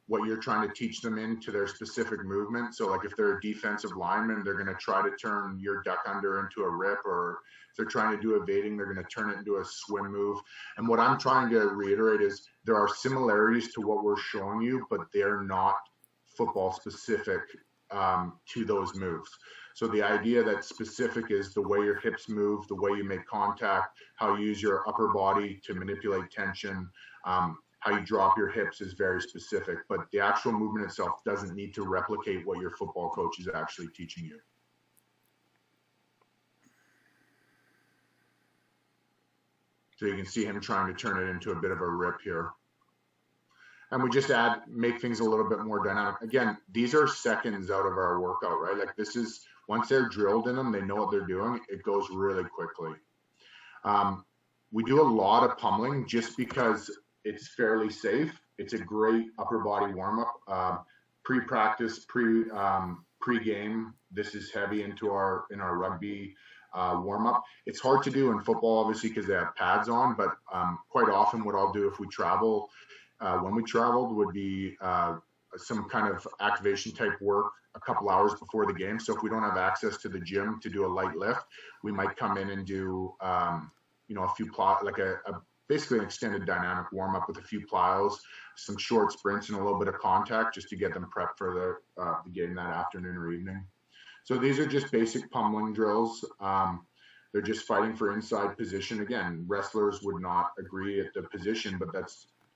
what you're trying to teach them into their specific movement. So like if they're a defensive lineman, they're going to try to turn your duck under into a rip, or if they're trying to do evading, they're going to turn it into a swim move. And what I'm trying to reiterate is there are similarities to what we're showing you, but they're not football specific to those moves. So the idea that's specific is the way your hips move, the way you make contact, how you use your upper body to manipulate tension, how you drop your hips is very specific, but the actual movement itself doesn't need to replicate what your football coach is actually teaching you. So you can see him trying to turn it into a bit of a rip here. And we just make things a little bit more dynamic. Again, these are seconds out of our workout, right? Like this is, once they're drilled in them, they know what they're doing. It goes really quickly. We do a lot of pummeling just because it's fairly safe. It's a great upper body warm-up. Pre-practice, pre-game, this is heavy in our rugby warm-up. It's hard to do in football, obviously, because they have pads on, but quite often what I'll do if we travel, when we traveled, would be some kind of activation type work a couple hours before the game. So if we don't have access to the gym to do a light lift, we might come in and do, a few like basically an extended dynamic warm up with a few plyos, some short sprints, and a little bit of contact just to get them prepped for the game that afternoon or evening. So these are just basic pummeling drills. They're just fighting for inside position. Again, wrestlers would not agree at the position, but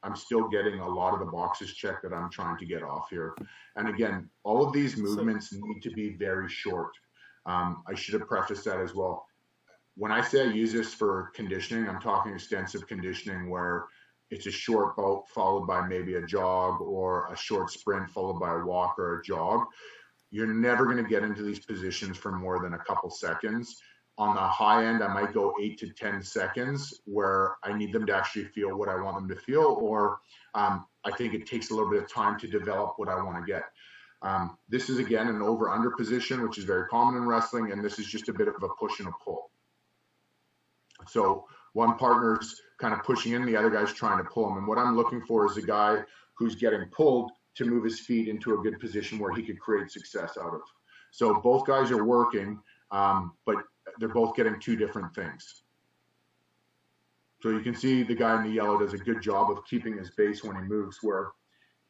I'm still getting a lot of the boxes checked that I'm trying to get off here. And again, all of these movements need to be very short. I should have prefaced that as well. When I say I use this for conditioning, I'm talking extensive conditioning where it's a short bout followed by maybe a jog, or a short sprint followed by a walk or a jog. You're never going to get into these positions for more than a couple seconds. On the high end, I might go 8 to 10 seconds where I need them to actually feel what I want them to feel, or I think it takes a little bit of time to develop what I want to get. This is, again, an over-under position, which is very common in wrestling, and this is just a bit of a push and a pull. So one partner's kind of pushing in, the other guy's trying to pull him. And what I'm looking for is a guy who's getting pulled to move his feet into a good position where he could create success out of. So both guys are working, but they're both getting two different things. So you can see the guy in the yellow does a good job of keeping his base when he moves, where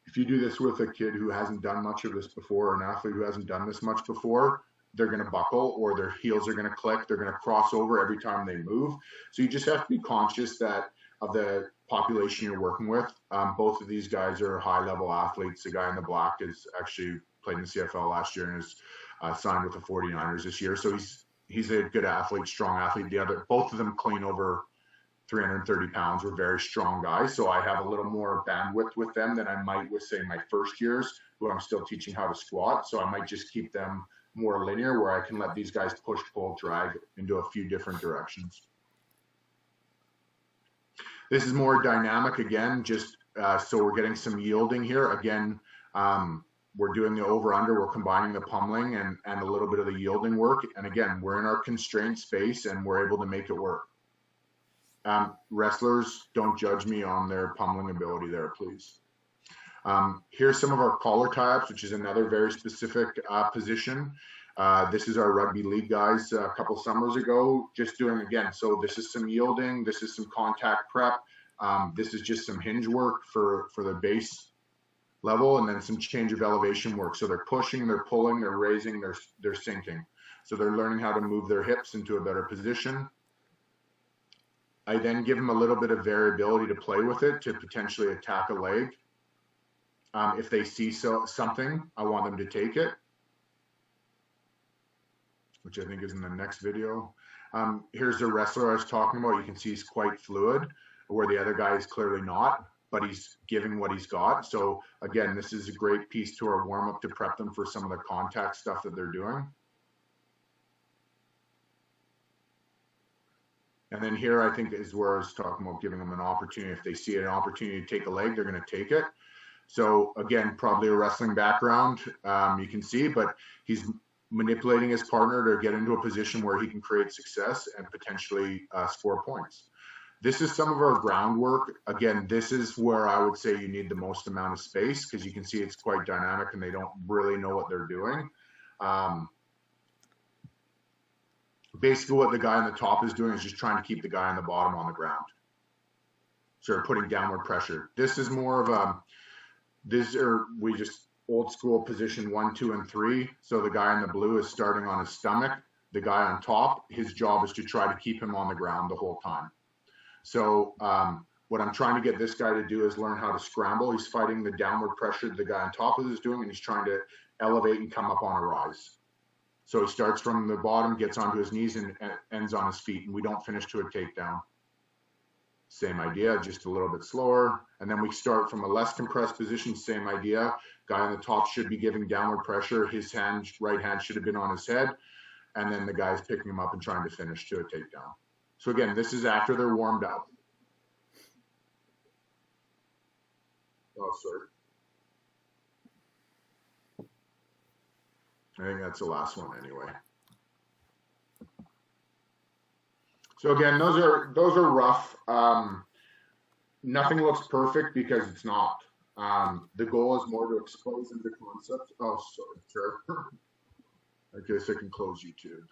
if you do this with a kid who hasn't done much of this before, or an athlete who hasn't done this much before, they're going to buckle, or their heels are going to click. They're going to cross over every time they move. So you just have to be conscious that of the population you're working with. Both of these guys are high-level athletes. The guy in the black is actually played in the CFL last year and is signed with the 49ers this year. So he's a good athlete, strong athlete. Both of them clean over 330 pounds. We're very strong guys. So I have a little more bandwidth with them than I might with, say, my first years, who I'm still teaching how to squat. So I might just keep them more linear, where I can let these guys push, pull, drag into a few different directions. This is more dynamic again, just so we're getting some yielding here. Again, we're doing the over-under, we're combining the pummeling and a little bit of the yielding work. And again, we're in our constrained space and we're able to make it work. Wrestlers, don't judge me on their pummeling ability there, please. Here's some of our collar tie-ups, which is another very specific position. This is our rugby league guys a couple summers ago, just doing, again, so this is some yielding, this is some contact prep, this is just some hinge work for the base level, and then some change of elevation work. So they're pushing, they're pulling, they're raising, they're sinking. So they're learning how to move their hips into a better position. I then give them a little bit of variability to play with it to potentially attack a leg. If they see something, I want them to take it, which I think is in the next video. Here's the wrestler I was talking about. You can see he's quite fluid, where the other guy is clearly not, but he's giving what he's got. So again, this is a great piece to our warm-up to prep them for some of the contact stuff that they're doing. And then here, I think, is where I was talking about giving them an opportunity. If they see an opportunity to take a leg, they're going to take it. So again, probably a wrestling background, you can see, but he's manipulating his partner to get into a position where he can create success and potentially score points. This is some of our groundwork. Again, this is where I would say you need the most amount of space, because you can see it's quite dynamic and they don't really know what they're doing. Basically what the guy on the top is doing is just trying to keep the guy on the bottom on the ground. So putting downward pressure. This is more of we just old school position 1, 2, and 3. So the guy in the blue is starting on his stomach. The guy on top, his job is to try to keep him on the ground the whole time. So what I'm trying to get this guy to do is learn how to scramble. He's fighting the downward pressure the guy on top is doing, and he's trying to elevate and come up on a rise. So he starts from the bottom, gets onto his knees, and ends on his feet, and we don't finish to a takedown. Same idea, just a little bit slower. And then we start from a less compressed position, same idea. Guy on the top should be giving downward pressure. His right hand should have been on his head. And then the guy's picking him up and trying to finish to a takedown. So again, this is after they're warmed up. Oh, sorry. I think that's the last one anyway. So again, those are rough. Nothing looks perfect because it's not. The goal is more to expose them to concepts. Oh, sorry, sure. I guess I can close YouTube.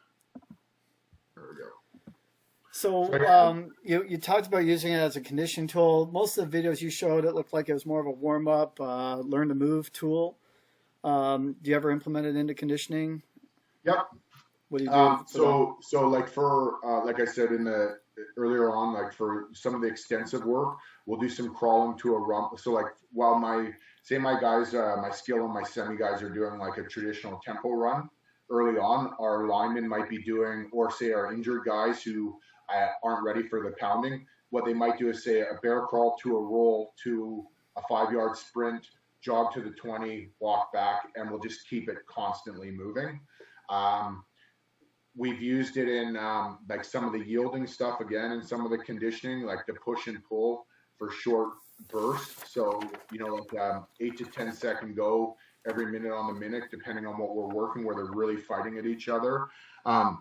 There we go. So you talked about using it as a conditioning tool. Most of the videos you showed, it looked like it was more of a warm-up, learn to move tool. Do you ever implement it into conditioning? Yep. What do you do? So like for like I said in the earlier on, like for some of the extensive work, we'll do some crawling to a rump. So like while my guys, my skill and my semi guys are doing like a traditional tempo run early on, our linemen might be doing, or say our injured guys who aren't ready for the pounding, what they might do is say a bear crawl to a roll to a 5-yard sprint, jog to the 20, walk back, and we'll just keep it constantly moving. We've used it in like some of the yielding stuff again, and some of the conditioning, like the push and pull for short bursts. So, like 8 to 10 second go every minute on the minute, depending on what we're working, where they're really fighting at each other. I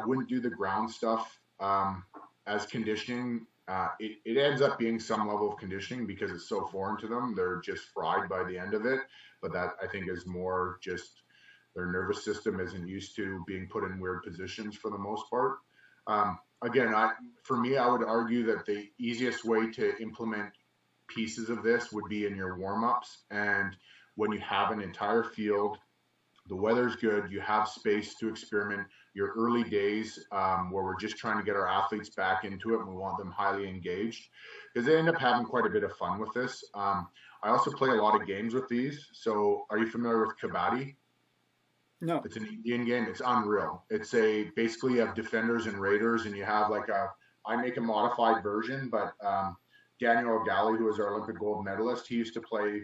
wouldn't do the ground stuff as conditioning. It ends up being some level of conditioning because it's so foreign to them. They're just fried by the end of it. But that, I think, is more just their nervous system isn't used to being put in weird positions for the most part. Again, for me, I would argue that the easiest way to implement pieces of this would be in your warm-ups. And when you have an entire field, the weather's good, you have space to experiment, your early days where we're just trying to get our athletes back into it and we want them highly engaged, because they end up having quite a bit of fun with this. I also play a lot of games with these. So are you familiar with Combatives? No. It's an Indian game. It's unreal. Basically you have defenders and raiders, and you have I make a modified version, but Daniel O'Galley, who was our Olympic gold medalist, he used to play,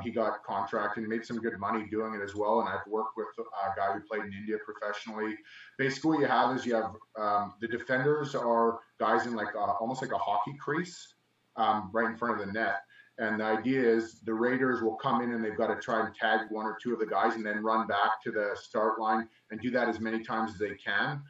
he got contracted and made some good money doing it as well. And I've worked with a guy who played in India professionally. Basically what you have is the defenders are guys in almost like a hockey crease right in front of the net. And the idea is the Raiders will come in and they've got to try and tag one or two of the guys and then run back to the start line and do that as many times as they can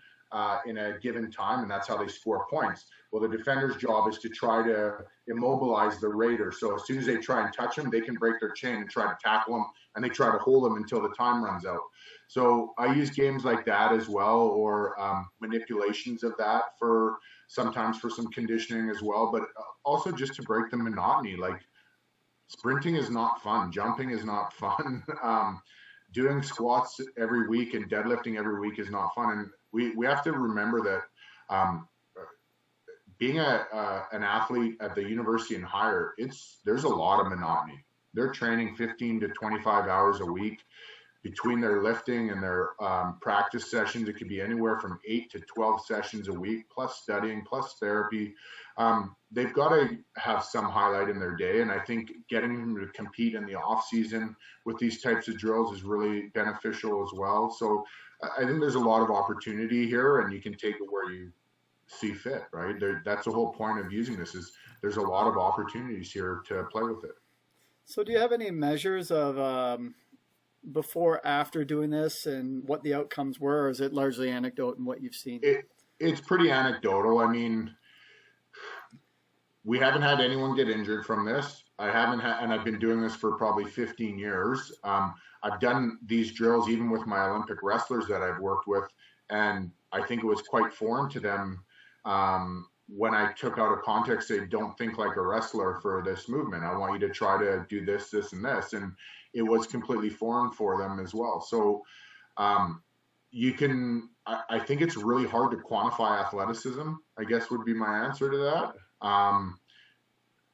in a given time. And that's how they score points. Well, the defender's job is to try to immobilize the Raiders. So as soon as they try and touch them, they can break their chain and try to tackle them, and they try to hold them until the time runs out. So I use games like that as well, or manipulations of that sometimes for some conditioning as well, but also just to break the monotony. Like, sprinting is not fun. Jumping is not fun. Doing squats every week and deadlifting every week is not fun. And we have to remember that being an athlete at the university and higher, there's a lot of monotony. They're training 15 to 25 hours a week. Between their lifting and their practice sessions, it could be anywhere from 8 to 12 sessions a week, plus studying, plus therapy. They've got to have some highlight in their day. And I think getting them to compete in the off season with these types of drills is really beneficial as well. So I think there's a lot of opportunity here, and you can take it where you see fit, right? That's the whole point of using this, is there's a lot of opportunities here to play with it. So do you have any measures of before, after doing this and what the outcomes were, or is it largely anecdote in what you've seen? It's pretty anecdotal. I mean, we haven't had anyone get injured from this. And I've been doing this for probably 15 years. I've done these drills even with my Olympic wrestlers that I've worked with, and I think it was quite foreign to them when I took out of context, say, don't think like a wrestler for this movement. I want you to try to do this, this, and this. And it was completely foreign for them as well. So I think it's really hard to quantify athleticism, I guess would be my answer to that.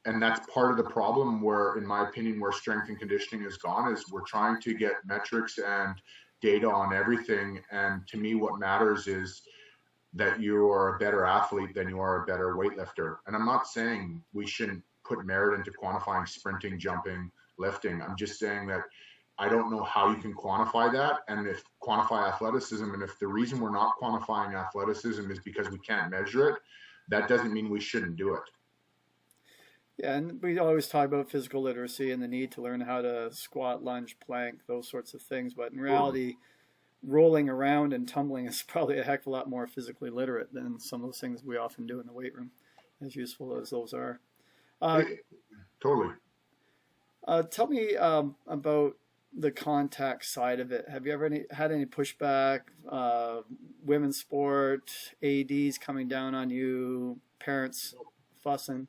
And that's part of the problem where, in my opinion, where strength and conditioning has gone, is we're trying to get metrics and data on everything. And to me, what matters is that you are a better athlete than you are a better weightlifter. And I'm not saying we shouldn't put merit into quantifying sprinting, jumping, lifting. I'm just saying that I don't know how you can quantify that, and if quantify athleticism. And if the reason we're not quantifying athleticism is because we can't measure it, that doesn't mean we shouldn't do it. Yeah, and we always talk about physical literacy and the need to learn how to squat, lunge, plank, those sorts of things. But in reality, rolling around and tumbling is probably a heck of a lot more physically literate than some of those things we often do in the weight room, as useful as those are. Totally. Tell me about the contact side of it. Have you ever had any pushback, women's sport, ADs coming down on you, parents fussing?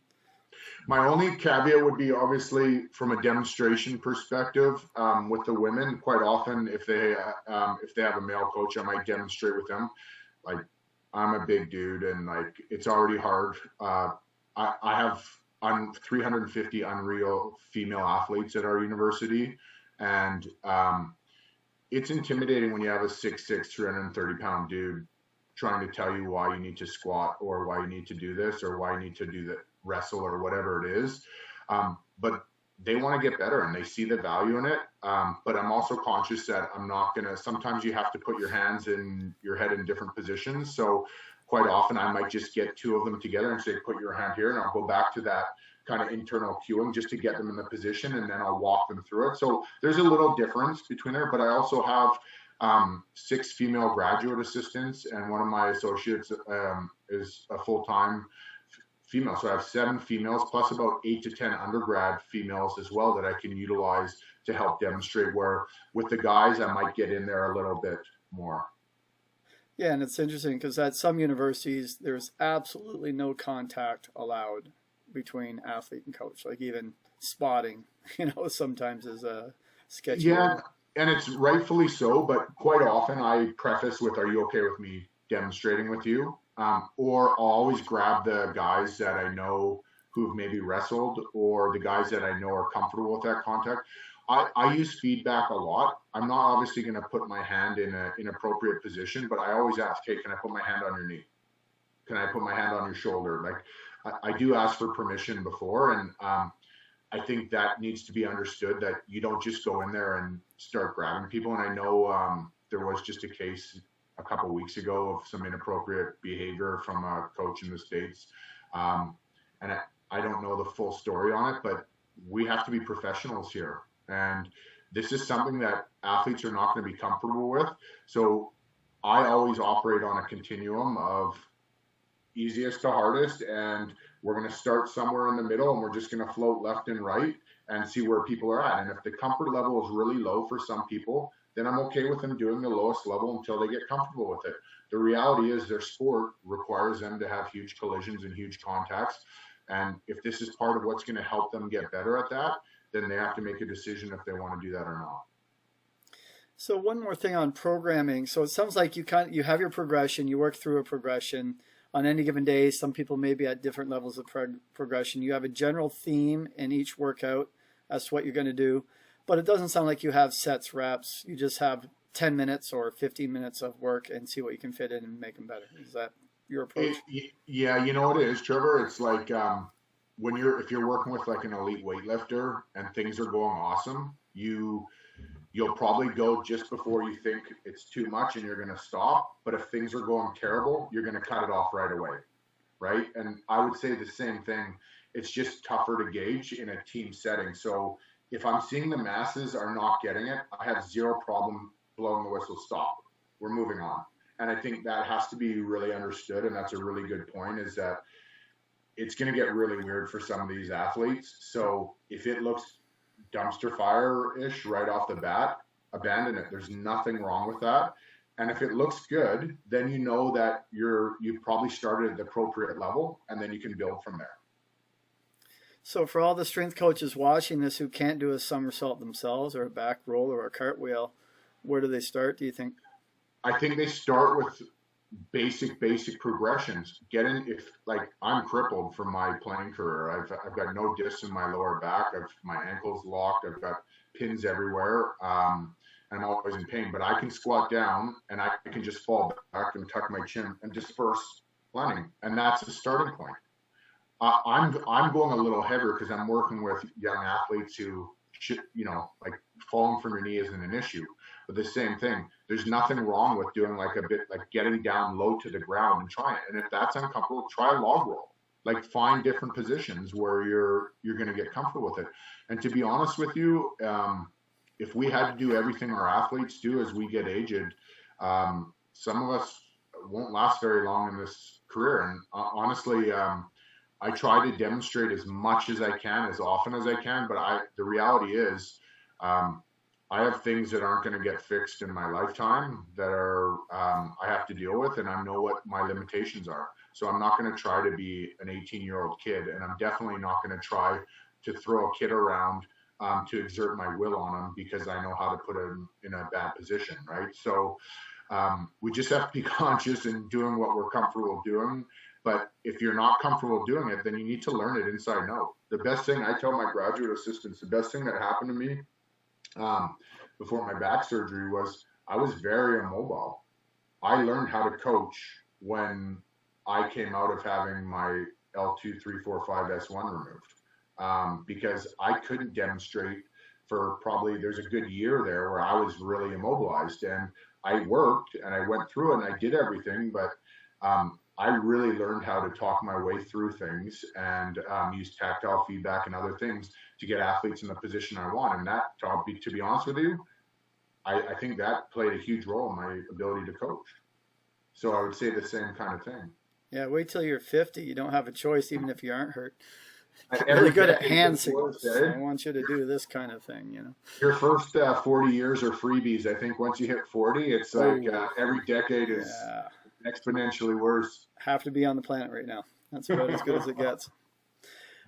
My only caveat would be obviously from a demonstration perspective with the women. Quite often, if they have a male coach, I might demonstrate with them. Like, I'm a big dude, and like it's already hard. I have 350 unreal female athletes at our university, and it's intimidating when you have a 6'6", 330-pound dude trying to tell you why you need to squat or why you need to do this or why you need to do the wrestle or whatever it is. But they want to get better and they see the value in it. But I'm also conscious that I'm not going to, sometimes you have to put your hands in your head in different positions. So quite often I might just get two of them together and say, put your hand here, and I'll go back to that kind of internal cueing just to get them in the position, and then I'll walk them through it. So there's a little difference between there, but I also have 6 female graduate assistants, and one of my associates is a full-time female. So I have 7 females plus about 8 to 10 undergrad females as well that I can utilize to help demonstrate, where with the guys, I might get in there a little bit more. Yeah, and it's interesting because at some universities, there's absolutely no contact allowed between athlete and coach. Like even spotting, sometimes is a sketchy. Yeah, and it's rightfully so, but quite often I preface with, are you okay with me demonstrating with you? Or I'll always grab the guys that I know who've maybe wrestled, or the guys that I know are comfortable with that contact. I use feedback a lot. I'm not obviously going to put my hand in an inappropriate position, but I always ask, hey, can I put my hand on your knee? Can I put my hand on your shoulder? Like, I do ask for permission before, and I think that needs to be understood, that you don't just go in there and start grabbing people. And I know there was just a case a couple of weeks ago of some inappropriate behavior from a coach in the States. And I don't know the full story on it, but we have to be professionals here. And this is something that athletes are not going to be comfortable with. So I always operate on a continuum of easiest to hardest, and we're going to start somewhere in the middle, and we're just going to float left and right and see where people are at. And if the comfort level is really low for some people, then I'm okay with them doing the lowest level until they get comfortable with it. The reality is their sport requires them to have huge collisions and huge contacts. And if this is part of what's going to help them get better at that, then they have to make a decision if they want to do that or not. So one more thing on programming. So it sounds like you have your progression, you work through a progression. On any given day, some people may be at different levels of progression. You have a general theme in each workout as to what you're going to do, but it doesn't sound like you have sets, reps. You just have 10 minutes or 15 minutes of work and see what you can fit in and make them better. Is that your approach? Yeah, you know what it is, Trevor? It's like if you're working with like an elite weightlifter and things are going awesome, you'll probably go just before you think it's too much and you're going to stop. But if things are going terrible, you're going to cut it off right away, right? And I would say the same thing. It's just tougher to gauge in a team setting. So if I'm seeing the masses are not getting it, I have zero problem blowing the whistle, stop. We're moving on. And I think that has to be really understood. And that's a really good point, is that it's going to get really weird for some of these athletes. So if it looks dumpster fire-ish right off the bat, abandon it. There's nothing wrong with that. And if it looks good, then you know that you've probably started at the appropriate level, and then you can build from there. So for all the strength coaches watching this who can't do a somersault themselves or a back roll or a cartwheel, where do they start, do you think? I think they start with basic progressions. If like I'm crippled from my playing career, I've got no discs in my lower back, my ankles locked, I've got pins everywhere, and I'm always in pain, but I can squat down and I can just fall back and tuck my chin and disperse landing, and that's the starting point. I'm going a little heavier because I'm working with young athletes who should, like falling from your knee isn't an issue. But the same thing, there's nothing wrong with doing like a bit, like getting down low to the ground and trying it. And if that's uncomfortable, try a log roll. Like find different positions where you're going to get comfortable with it. And to be honest with you, if we had to do everything our athletes do as we get aged, some of us won't last very long in this career. And honestly, I try to demonstrate as much as I can, as often as I can. But the reality is, I have things that aren't going to get fixed in my lifetime that are I have to deal with, and I know what my limitations are. So I'm not going to try to be an 18-year-old kid, and I'm definitely not going to try to throw a kid around to exert my will on him because I know how to put him in a bad position, right? So we just have to be conscious in doing what we're comfortable doing. But if you're not comfortable doing it, then you need to learn it inside out. The best thing I tell my graduate assistants, the best thing that happened to me before my back surgery was I was very immobile. I learned how to coach when I came out of having my L2, 3, 4, 5, S1 removed because I couldn't demonstrate for probably, there's a good year there where I was really immobilized, and I worked and I went through it and I did everything, but I really learned how to talk my way through things and use tactile feedback and other things to get athletes in the position I want. And that, to be honest with you, I think that played a huge role in my ability to coach. So I would say the same kind of thing. Yeah, wait till you're 50. You don't have a choice, even if you aren't hurt. You're really good at hand signals. So I want you to do this kind of thing, you know. Your first 40 years are freebies. I think once you hit 40, it's like every decade is exponentially worse. Have to be on the planet right now. That's about as good as it gets.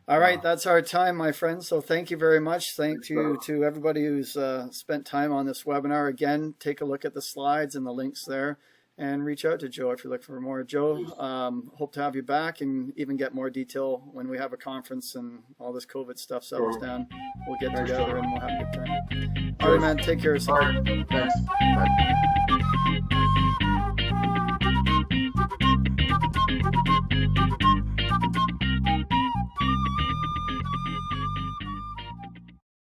All right, that's our time, my friends. So thank you very much. Thank you to everybody who's spent time on this webinar. Again, take a look at the slides and the links there, and reach out to Joe if you're looking for more. Joe, hope to have you back and even get more detail when we have a conference and all this COVID stuff settles down. We'll get together and we'll have a good time. All right, man. Take care of yourself. Thanks. Bye.